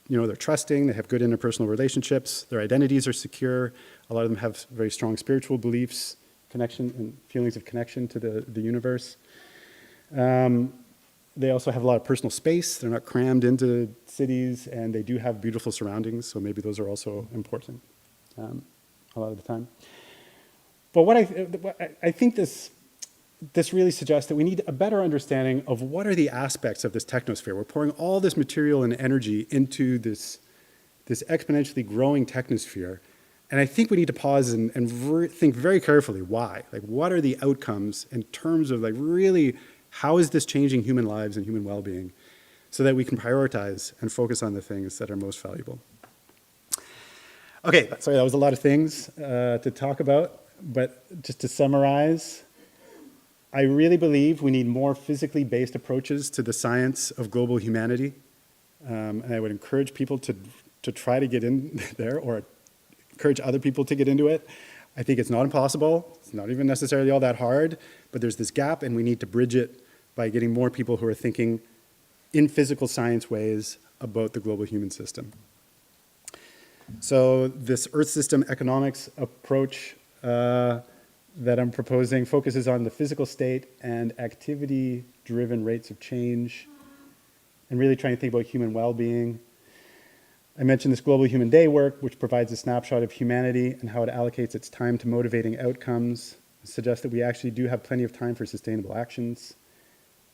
They're trusting, they have good interpersonal relationships, their identities are secure. A lot of them have very strong spiritual beliefs, connection and feelings of connection to the universe. They also have a lot of personal space. They're not crammed into cities, and they do have beautiful surroundings, so maybe those are also important a lot of the time. But what I think this really suggests that we need a better understanding of what are the aspects of this technosphere. We're pouring all this material and energy into this exponentially growing technosphere, and I think we need to pause and think very carefully why. Like, what are the outcomes in terms of really how is this changing human lives and human well-being so that we can prioritize and focus on the things that are most valuable. Okay, sorry, that was a lot of things to talk about, but just to summarize, I really believe we need more physically based approaches to the science of global humanity. And I would encourage people to try to get in there or encourage other people to get into it. I think it's not impossible. It's not even necessarily all that hard, but there's this gap and we need to bridge it by getting more people who are thinking in physical science ways about the global human system. So this Earth system economics approach that I'm proposing focuses on the physical state and activity-driven rates of change, and really trying to think about human well-being. I mentioned this Global Human Day work, which provides a snapshot of humanity and how it allocates its time to motivating outcomes. It suggests that we actually do have plenty of time for sustainable actions.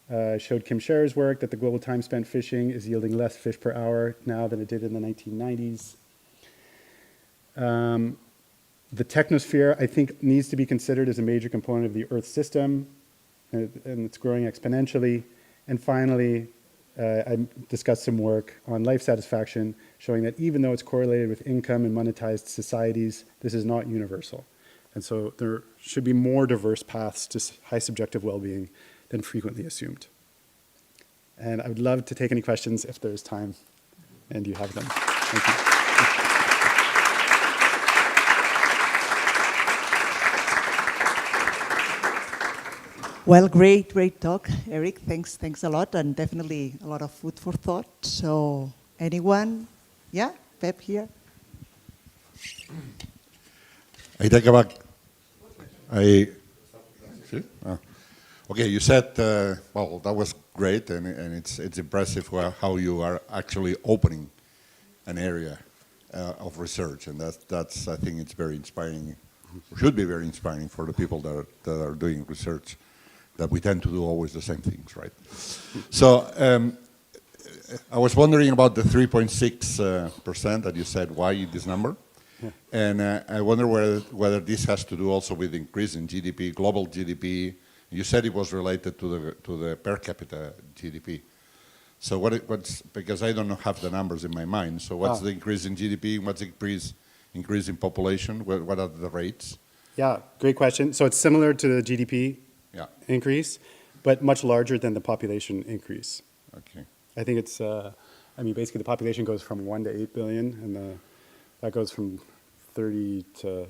Showed Kim Scherer's work that the global time spent fishing is yielding less fish per hour now than it did in the 1990s. The technosphere, I think, needs to be considered as a major component of the Earth system, and it's growing exponentially. And finally, I discussed some work on life satisfaction, showing that even though it's correlated with income and monetized societies, this is not universal. And so there should be more diverse paths to high subjective well-being than frequently assumed. And I would love to take any questions if there's time and you have them. Thank you. Well, great talk, Eric. Thanks a lot, and definitely a lot of food for thought. So, anyone? Yeah, Pep here. I take it back. Okay, you said, well, that was great, and it's impressive how you are actually opening an area of research, and that's I think it's very inspiring, should be very inspiring for the people that are doing research, that we tend to do always the same things, right? So I was wondering about the 3.6% that you said, why this number? Yeah. And I wonder whether this has to do also with increase in GDP, global GDP. You said it was related to the per capita GDP. So what's, because I don't have the numbers in my mind, so what's the increase in GDP, what's the increase in population, what are the rates? Yeah, great question. So it's similar to the GDP increase, but much larger than the population increase. Okay. I think it's, I mean, basically the population goes from 1 to 8 billion, and that goes from 30 to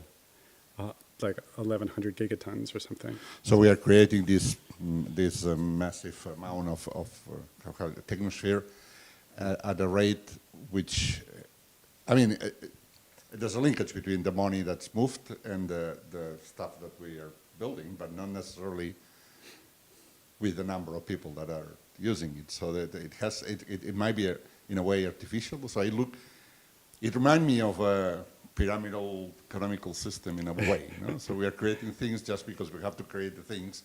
like 1,100 gigatons or something. So we are creating this massive amount of technosphere at a rate which, I mean, there's a linkage between the money that's moved and the stuff that we are building, but not necessarily with the number of people that are using it. So that it might be in a way artificial. So it reminds me of a pyramidal economical system in a way. So we are creating things just because we have to create the things,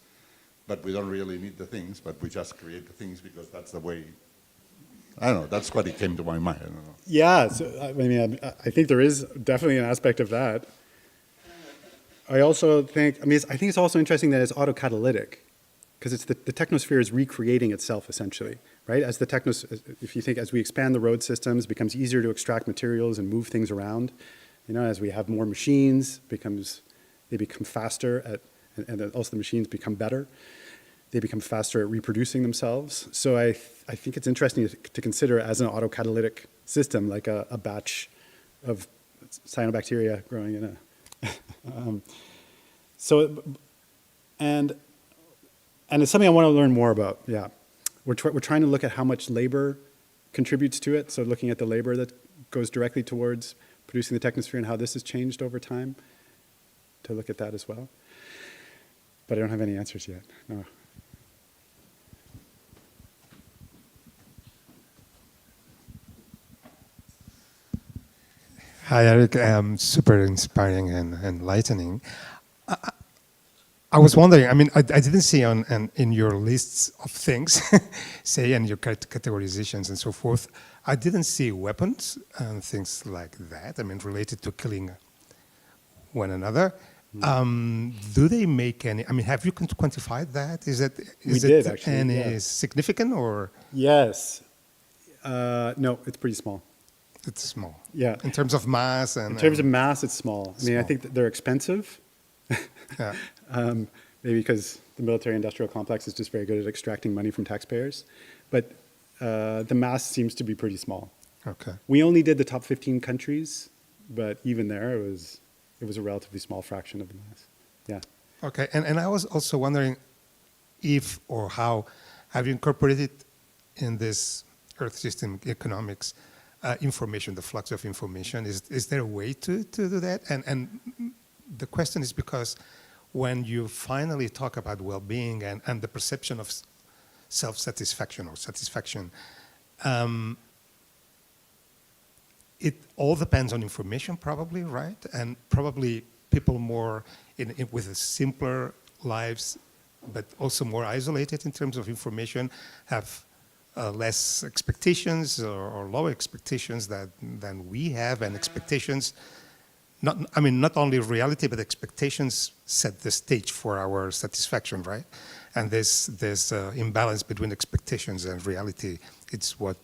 but we don't really need the things, but we just create the things because that's the way. I don't know, that's what it came to my mind. I don't know. Yeah, so, I mean, I think there is definitely an aspect of that. I also think, I think it's also interesting that it's autocatalytic, because it's the technosphere is recreating itself essentially, right? If you think as we expand the road systems, it becomes easier to extract materials and move things around. As we have more machines, they become faster and also the machines become better. They become faster at reproducing themselves. So I think it's interesting to consider as an autocatalytic system, like a batch of cyanobacteria growing in a. And it's something I want to learn more about. Yeah, we're trying to look at how much labor contributes to it. So looking at the labor that goes directly towards producing the technosphere and how this has changed over time. To look at that as well. But I don't have any answers yet. No. Hi, Eric. Super inspiring and enlightening. I was wondering, I didn't see in your lists of things, say, and your categorizations and so forth, I didn't see weapons and things like that, related to killing one another. Do they make any, have you quantified that? Is it actually, any yeah. significant or? Yes. No, it's pretty small. It's small. Yeah. In terms of mass and. In terms of mass, it's small. I Small. think that they're expensive. Yeah. Maybe because the military-industrial complex is just very good at extracting money from taxpayers. But the mass seems to be pretty small. Okay. We only did the top 15 countries, but even there, it was a relatively small fraction of the mass. Yeah. Okay, and I was also wondering if or how have you incorporated in this Earth system economics information, the flux of information? Is there a way to do that? And the question is because when you finally talk about well-being and the perception of self-satisfaction or satisfaction, it all depends on information probably, right? And probably people more with simpler lives, but also more isolated in terms of information, have less expectations or lower expectations than we have, and expectations, not only reality, but expectations set the stage for our satisfaction, right? And this imbalance between expectations and reality, it's what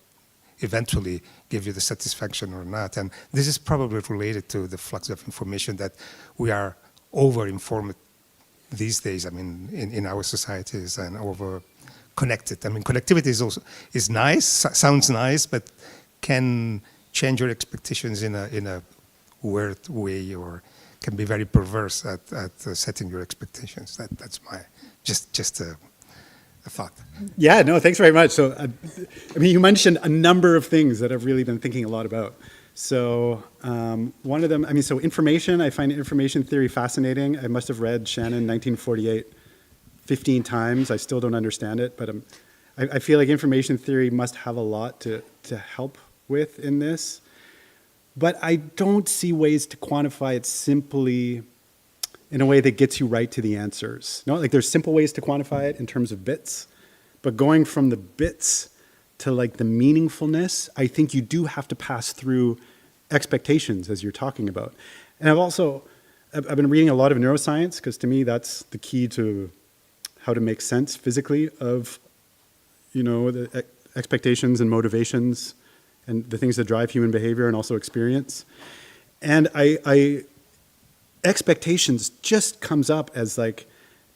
eventually give you the satisfaction or not. And this is probably related to the flux of information that we are over-informed these days, in our societies, and over-connected. Connectivity is nice, sounds nice, but can change your expectations in a weird way, or can be very perverse at setting your expectations. That's my just a thought. Yeah, no, thanks very much. So, you mentioned a number of things that I've really been thinking a lot about. So, one of them, so information, I find information theory fascinating. I must have read Shannon 1948 15 times. I still don't understand it, but I feel like information theory must have a lot to help with in this. But I don't see ways to quantify it simply in a way that gets you right to the answers. No, like there's simple ways to quantify it in terms of bits, but going from the bits to like the meaningfulness, I think you do have to pass through expectations as you're talking about. And I've been reading a lot of neuroscience, because to me that's the key to how to make sense physically of, the expectations and motivations and the things that drive human behavior and also experience. And expectations just comes up as like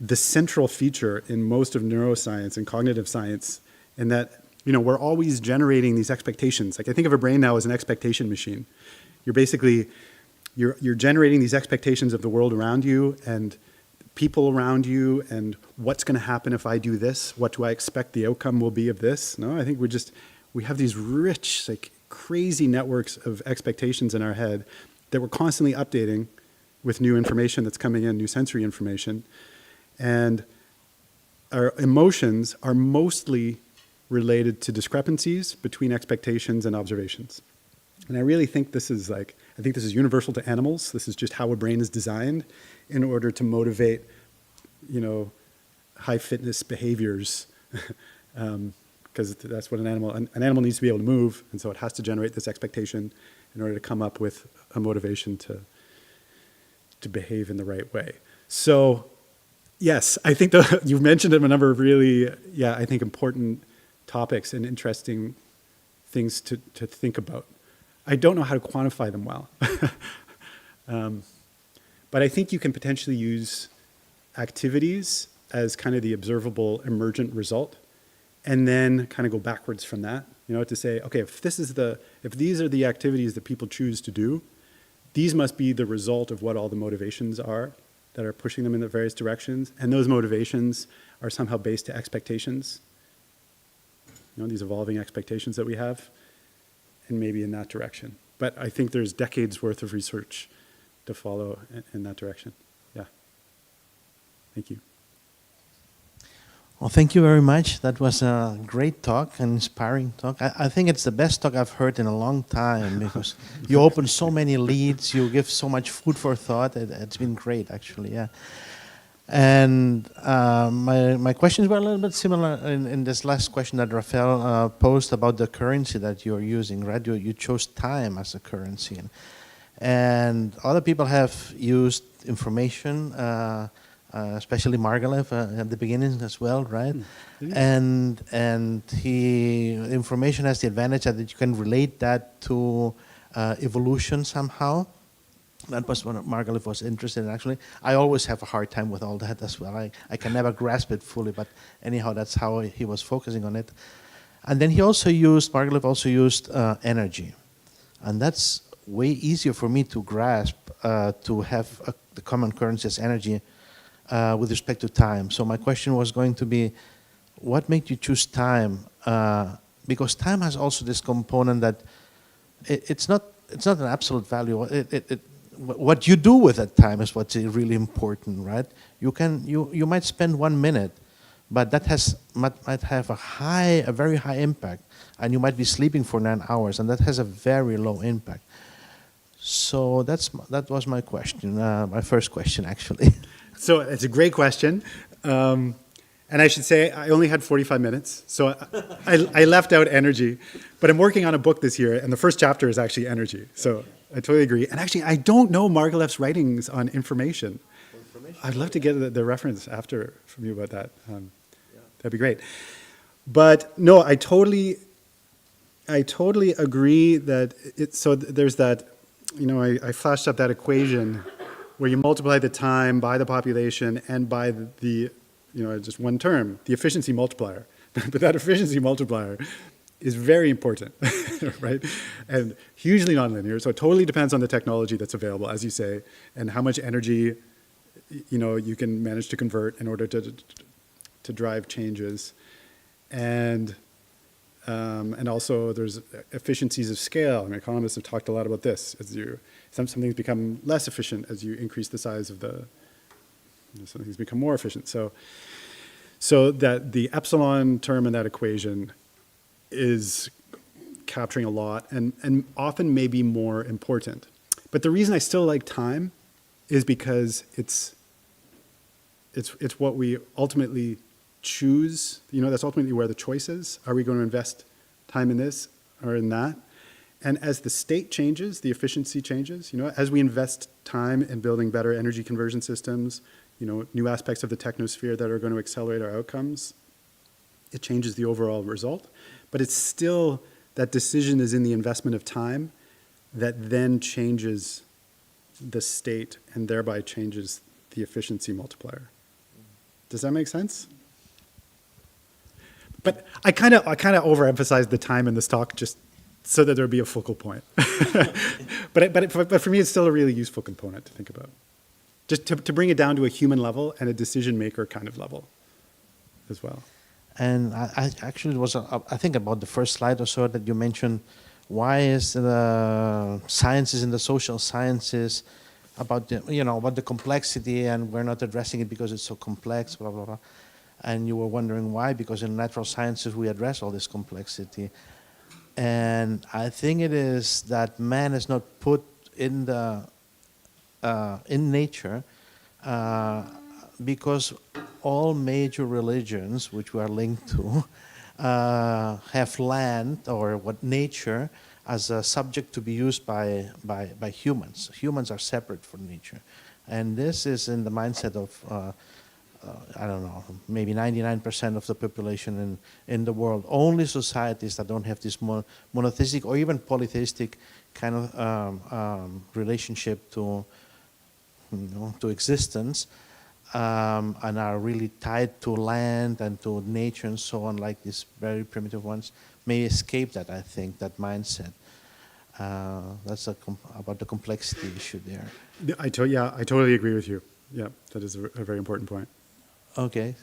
the central feature in most of neuroscience and cognitive science, in that, we're always generating these expectations. Like I think of a brain now as an expectation machine. You're generating these expectations of the world around you and people around you, and what's going to happen if I do this? What do I expect the outcome will be of this? No, I think we have these rich, like crazy networks of expectations in our head that we're constantly updating with new information that's coming in, new sensory information. And our emotions are mostly related to discrepancies between expectations and observations. And I really think this is I think this is universal to animals. This is just how a brain is designed in order to motivate, high fitness behaviors, because that's what an animal needs to be able to move, and so it has to generate this expectation in order to come up with a motivation to behave in the right way. So, yes, I think you've mentioned a number of really, I think important topics and interesting things to think about. I don't know how to quantify them well. But I think you can potentially use activities as kind of the observable emergent result, and then kind of go backwards from that, to say, okay, if these are the activities that people choose to do, these must be the result of what all the motivations are that are pushing them in the various directions, and those motivations are somehow based to expectations, these evolving expectations that we have, and maybe in that direction. But I think there's decades worth of research to follow in that direction. Yeah. Thank you. Well, thank you very much. That was a great talk, an inspiring talk. I think it's the best talk I've heard in a long time because you open so many leads, you give so much food for thought. It's been great, actually, yeah. And my questions were a little bit similar in this last question that Rafael posed about the currency that you're using, right? You chose time as a currency. And other people have used information, especially Margalef at the beginning as well, right? And information has the advantage that you can relate that to evolution somehow. That was what Margalef was interested in, actually. I always have a hard time with all that as well. I can never grasp it fully, but anyhow, that's how he was focusing on it. And then Margalef also used energy. And that's way easier for me to grasp, to have the common currency as energy with respect to time. So my question was going to be, what made you choose time? Because time has also this component that it's not an absolute value. What you do with that time is what's really important, right? You might spend 1 minute, but that might have a very high impact, and you might be sleeping for 9 hours, and that has a very low impact. So that was my question, my first question, actually. So it's a great question. And I should say I only had 45 minutes, so I left out energy. But I'm working on a book this year, and the first chapter is actually energy. So I totally agree. And actually, I don't know Margalef's writings on information. I'd love to get the reference after from you about that. That'd be great. But no, I totally agree that so there's that, I flashed up that equation where you multiply the time by the population and by the just one term, the efficiency multiplier. But that efficiency multiplier is very important, right? And hugely nonlinear. So it totally depends on the technology that's available, as you say, and how much energy, you can manage to convert in order to drive changes. And also there's efficiencies of scale. I mean, economists have talked a lot about this. Some things become less efficient as you increase the size of some things become more efficient. So that the epsilon term in that equation is capturing a lot and often may be more important. But the reason I still like time is because it's what we ultimately choose. That's ultimately where the choice is. Are we going to invest time in this or in that? And as the state changes, the efficiency changes. As we invest time in building better energy conversion systems, new aspects of the technosphere that are going to accelerate our outcomes, it changes the overall result. But it's still, that decision is in the investment of time that then changes the state and thereby changes the efficiency multiplier. Does that make sense? But I kind of overemphasized the time in this talk just so that there would be a focal point. but for me, it's still a really useful component to think about. Just to bring it down to a human level and a decision maker kind of level as well. And I actually I think about the first slide or so that you mentioned, why is the sciences and the social sciences about the complexity, and we're not addressing it because it's so complex, blah, blah, blah. And you were wondering why, because in natural sciences we address all this complexity. And I think it is that man is not put in nature because all major religions which we are linked to have land or what nature as a subject to be used by humans. Humans are separate from nature. And this is in the mindset of I don't know, maybe 99% of the population in the world. Only societies that don't have this monotheistic or even polytheistic kind of relationship to existence and are really tied to land and to nature and so on, like these very primitive ones, may escape that, I think, that mindset. That's about the complexity issue there. I totally agree with you. Yeah, that is a very important point. Okay.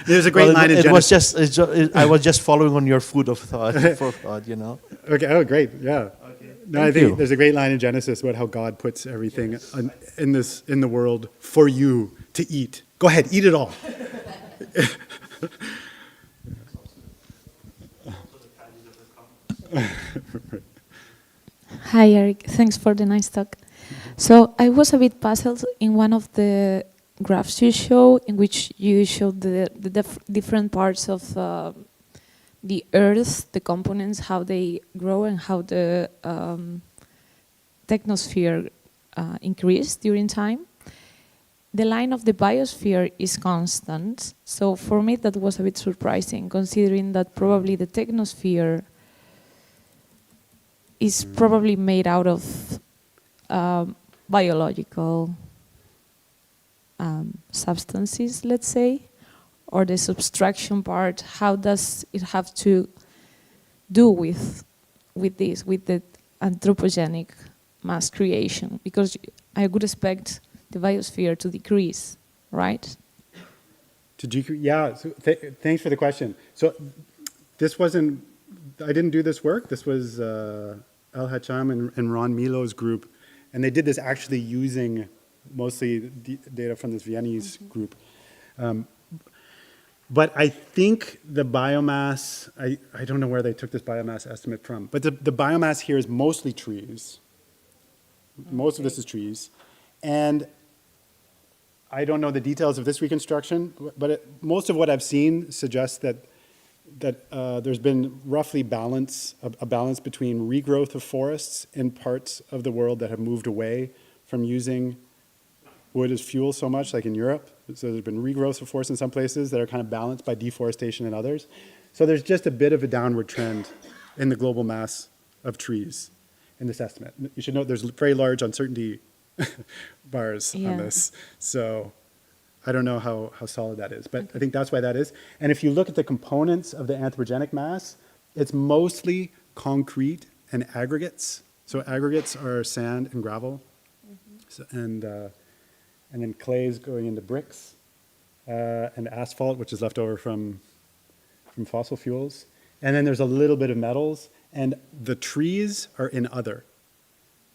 There's a great line in Genesis. I was just following on your food of thought, for thought, you know. Okay. Oh, great. Yeah. Okay. No, I think there's a great line in Genesis about how God puts everything in the world for you to eat. Go ahead, eat it all. Hi, Eric. Thanks for the nice talk. So I was a bit puzzled in one of the graphs you show, in which you showed the different parts of the Earth, the components, how they grow and how the technosphere increased during time. The line of the biosphere is constant, so for me that was a bit surprising, considering that probably the technosphere is probably made out of biological substances, let's say, or the subtraction part. How does it have to do with this, with the anthropogenic mass creation? Because I would expect the biosphere to decrease, right? To decrease, yeah. So thanks for the question. So this wasn't. I didn't do this work. This was Al Hacham and Ron Milo's group, and they did this actually using mostly data from this Viennese group. But I think the biomass, I don't know where they took this biomass estimate from, but the biomass here is mostly trees. Most of this is trees. And I don't know the details of this reconstruction, but most of what I've seen suggests that there's been roughly a balance between regrowth of forests in parts of the world that have moved away from using wood as fuel so much, like in Europe. So there's been regrowth of forests in some places that are kind of balanced by deforestation in others. So there's just a bit of a downward trend in the global mass of trees in this estimate. You should note there's very large uncertainty bars on this. So I don't know how solid that is, but I think that's why that is. And if you look at the components of the anthropogenic mass, it's mostly concrete and aggregates. So aggregates are sand and gravel, and then clays going into bricks, and asphalt, which is left over from fossil fuels. And then there's a little bit of metals, and the trees are in other.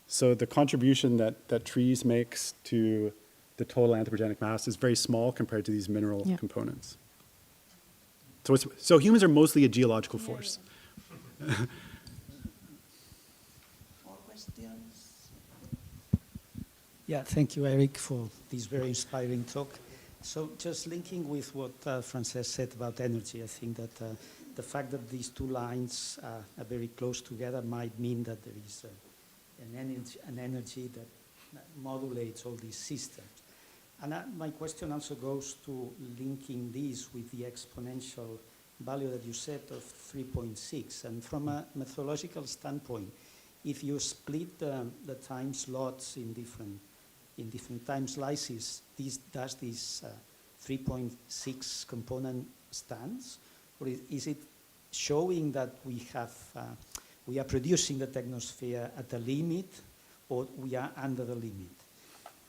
So the contribution that trees makes to the total anthropogenic mass is very small compared to these mineral components. So humans are mostly a geological force. More questions? Yeah, thank you, Eric, for this very inspiring talk. So just linking with what Frances said about energy, I think that the fact that these two lines are very close together might mean that there is an energy that modulates all these systems. And my question also goes to linking this with the exponential value that you said of 3.6. And from a methodological standpoint, if you split the time slots in different time slices, does this 3.6 component stands? Or is it showing that we are producing the technosphere at a limit, or we are under the limit?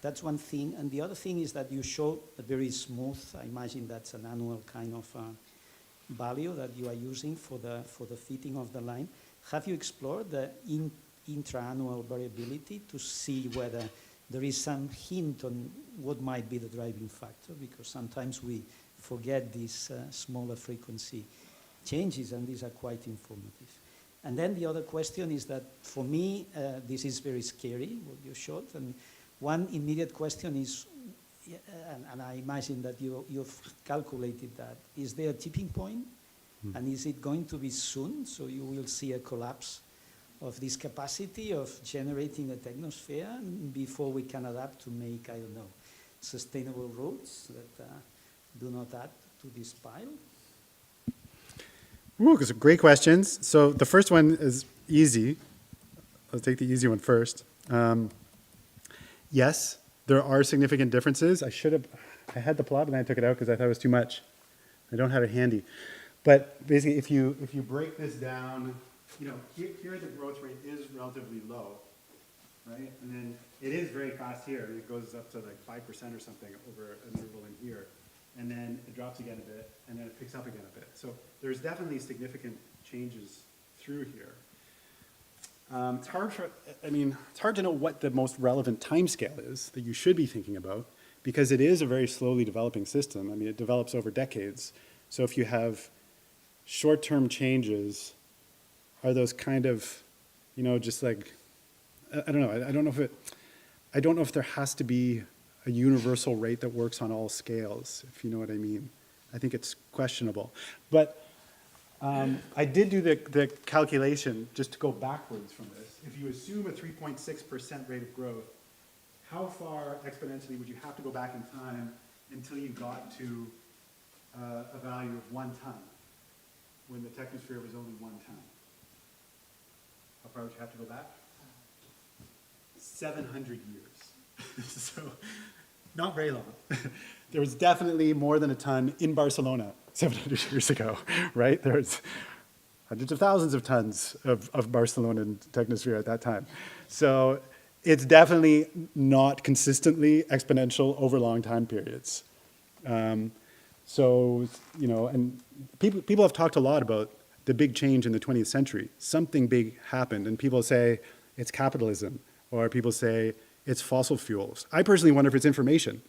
That's one thing. And the other thing is that you show a very smooth, I imagine that's an annual kind of value that you are using for the fitting of the line. Have you explored the intra-annual variability to see whether there is some hint on what might be the driving factor? Because sometimes we forget these smaller frequency changes, and these are quite informative. And then the other question is that, for me, this is very scary, what you showed, and one immediate question is, and I imagine that you've calculated that, is there a tipping point? And is it going to be soon, so you will see a collapse of this capacity of generating a technosphere before we can adapt to make, I don't know, sustainable roads that do not add to this pile? Ooh, those are great questions. So the first one is easy. I'll take the easy one first. Yes, there are significant differences. I had the plot and I took it out because I thought it was too much. I don't have it handy. But basically, if you break this down, here the growth rate is relatively low, right? And then it is very fast here. It goes up to like 5% or something over an interval in here. And then it drops again a bit, and then it picks up again a bit. So there's definitely significant changes through here. It's hard to know what the most relevant timescale is that you should be thinking about, because it is a very slowly developing system. I mean, it develops over decades. So if you have short-term changes, are those kind of, just like, I don't know. I don't know if there has to be a universal rate that works on all scales, if you know what I mean. I think it's questionable. But I did do the calculation just to go backwards from this. If you assume a 3.6% rate of growth, how far exponentially would you have to go back in time until you got to a value of 1 ton, when the technosphere was only 1 ton? How far would you have to go back? 700 years. So not very long. There was definitely more than a ton in Barcelona 700 years ago, right? There was hundreds of thousands of tons of Barcelonan technosphere at that time. So it's definitely not consistently exponential over long time periods. And people have talked a lot about the big change in the 20th century. Something big happened, and people say it's capitalism, or people say it's fossil fuels. I personally wonder if it's information,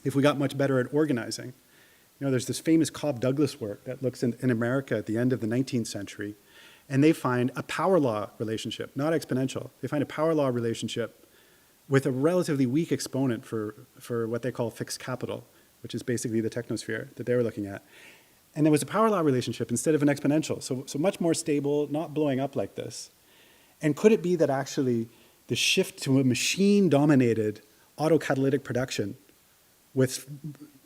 if we got much better at organizing. There's this famous Cobb Douglas work that looks in America at the end of the 19th century, and they find a power law relationship, not exponential. They find a power law relationship with a relatively weak exponent for what they call fixed capital, which is basically the technosphere that they were looking at. And there was a power law relationship instead of an exponential, so much more stable, not blowing up like this. And could it be that actually the shift to a machine-dominated autocatalytic production with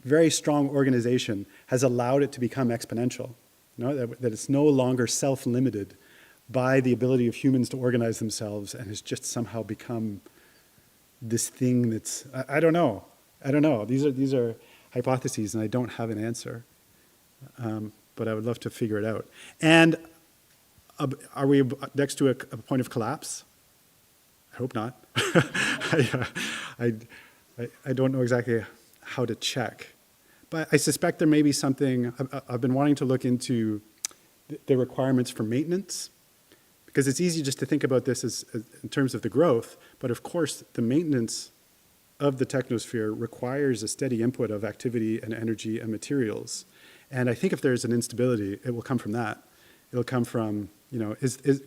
very strong organization has allowed it to become exponential? That it's no longer self-limited by the ability of humans to organize themselves, and has just somehow become this thing that's, I don't know. These are hypotheses, and I don't have an answer. But I would love to figure it out. And are we next to a point of collapse? I hope not. I don't know exactly how to check. But I suspect there may be something. I've been wanting to look into the requirements for maintenance, because it's easy just to think about this as in terms of the growth, but of course the maintenance of the technosphere requires a steady input of activity and energy and materials. And I think if there's an instability, it will come from that. It'll come from,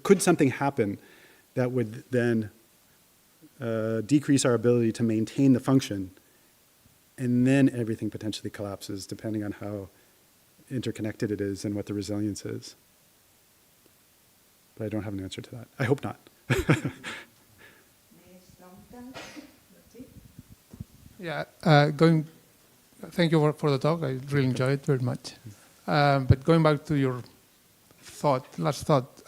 could something happen that would then decrease our ability to maintain the function, and then everything potentially collapses depending on how interconnected it is and what the resilience is. But I don't have an answer to that. I hope not. Yeah, thank you for the talk. I really enjoyed it very much. But going back to your last thought,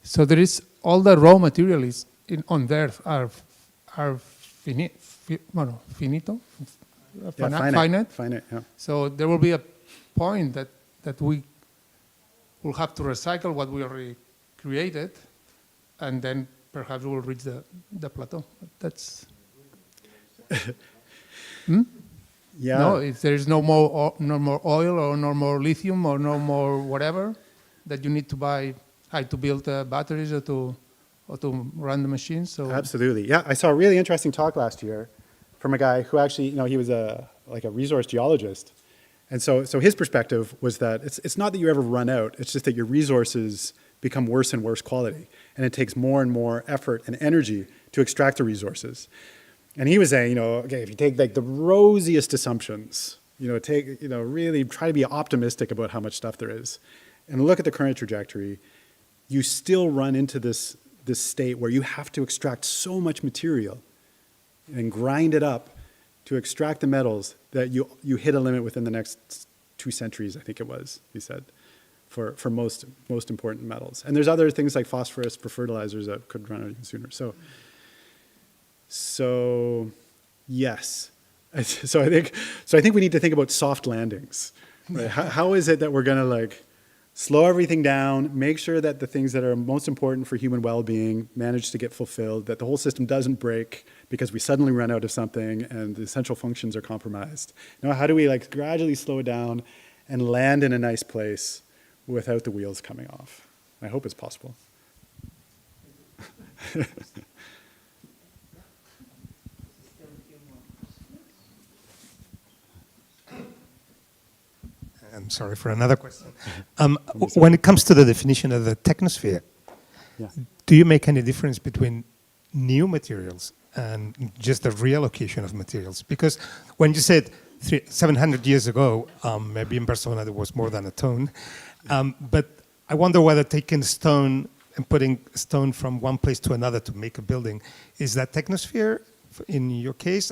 so there is all the raw materials on the earth are finite. Finite, yeah. So there will be a point that we will have to recycle what we already created, and then perhaps we will reach the plateau. That's Yeah. No, if there is no more oil or no more lithium or no more whatever that you need to buy to build batteries or to run the machines. So Absolutely. Yeah, I saw a really interesting talk last year from a guy who actually, he was like a resource geologist, And so his perspective was that it's not that you ever run out, it's just that your resources become worse and worse quality. And it takes more and more effort and energy to extract the resources. And he was saying, okay, if you take like the rosiest assumptions, really try to be optimistic about how much stuff there is, and look at the current trajectory, you still run into this state where you have to extract so much material and grind it up to extract the metals that you hit a limit within the next 2 centuries, I think it was, he said, for most important metals. And there's other things like phosphorus for fertilizers that could run out even sooner. So yes. So I think we need to think about soft landings. Right? How is it that we're going to slow everything down, make sure that the things that are most important for human well-being manage to get fulfilled, that the whole system doesn't break because we suddenly run out of something and the essential functions are compromised. How do we gradually slow it down and land in a nice place without the wheels coming off? I hope it's possible. I'm sorry for another question. When it comes to the definition of the technosphere, do you make any difference between new materials and just the reallocation of materials? Because when you said 700 years ago, maybe in Barcelona there was more than a ton, but I wonder whether taking stone and putting stone from one place to another to make a building, is that technosphere in your case?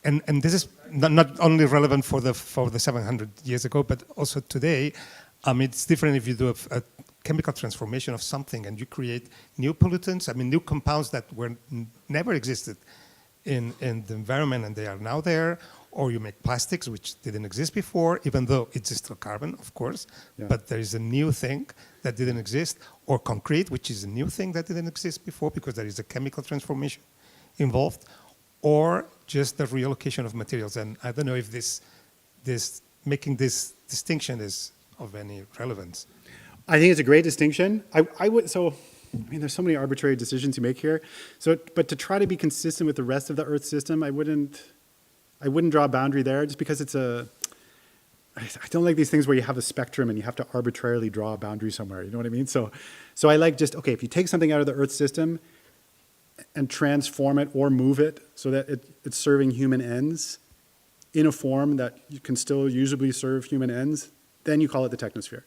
And this is not only relevant for the 700 years ago, but also today. It's different if you do a chemical transformation of something and you create new pollutants, new compounds that never existed in the environment and they are now there, or you make plastics which didn't exist before, even though it's still carbon, of course, but there is a new thing that didn't exist, or concrete, which is a new thing that didn't exist before because there is a chemical transformation involved, or just the reallocation of materials. And I don't know if making this distinction is of any relevance. I think it's a great distinction. There's so many arbitrary decisions you make here. But to try to be consistent with the rest of the Earth system, I wouldn't draw a boundary there, just because I don't like these things where you have a spectrum and you have to arbitrarily draw a boundary somewhere. You know what I mean? So I like if you take something out of the Earth system and transform it or move it so that it's serving human ends in a form that you can still usably serve human ends, then you call it the technosphere,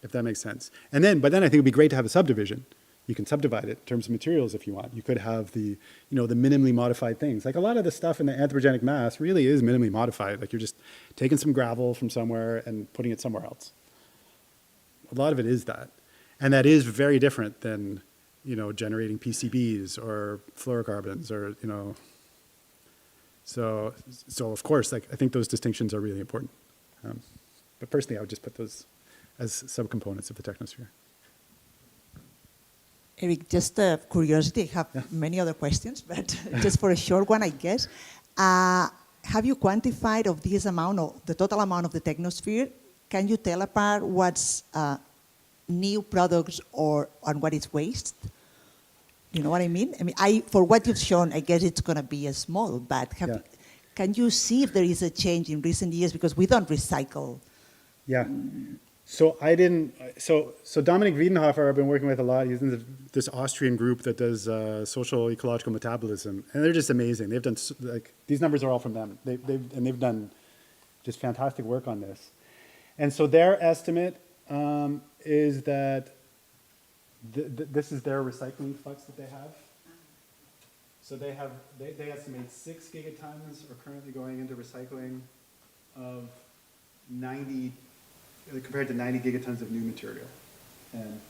if that makes sense. But then I think it would be great to have a subdivision. You can subdivide it in terms of materials if you want. You could have the minimally modified things. Like a lot of the stuff in the anthropogenic mass really is minimally modified. Like you're just taking some gravel from somewhere and putting it somewhere else. A lot of it is that. And that is very different than generating PCBs or fluorocarbons or, So of course, I think those distinctions are really important. But personally, I would just put those as subcomponents of the technosphere. Eric, just curiosity, I have many other questions, but just for a short one, I guess. Have you quantified of this amount, or the total amount of the technosphere? Can you tell apart what's new products and what is waste? You know what I mean? For what you've shown, I guess it's going to be a small, but can you see if there is a change in recent years? Because we don't recycle. Yeah. So Dominic Wiedenhofer I've been working with a lot. He's in this Austrian group that does social ecological metabolism, and they're just amazing. They've done these numbers are all from them. They've done just fantastic work on this. And so their estimate is that this is their recycling flux that they have. So they estimate 6 gigatons are currently going into recycling of 90. Compared to 90 gigatons of new material, and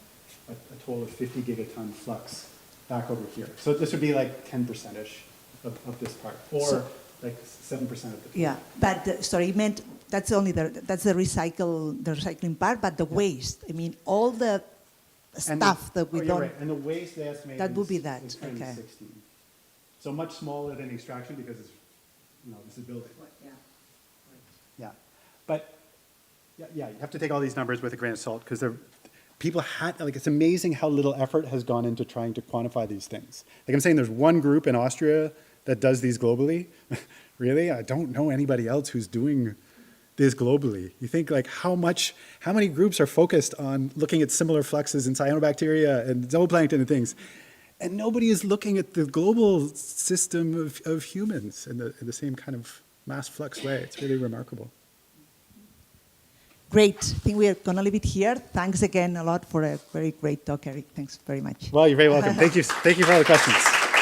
a total of 50 gigaton flux back over here. So this would be 10%-ish of this part, or 7% of the. Yeah, but you meant that's only the recycling part, but the waste. All the stuff that we don't. Right. And the waste they estimate that would be that. Is okay. 16. So much smaller than extraction because it's this is building. Yeah. Yeah, but. Yeah, you have to take all these numbers with a grain of salt because it's amazing how little effort has gone into trying to quantify these things. I'm saying, there's one group in Austria that does these globally, really? I don't know anybody else who's doing this globally. You think like how many groups are focused on looking at similar fluxes in cyanobacteria and zooplankton and things, and nobody is looking at the global system of humans in the same kind of mass flux way. It's really remarkable. Great. I think we are going to leave it here. Thanks again a lot for a very great talk, Eric. Thanks very much. Well, you're very welcome. Thank you for all the questions.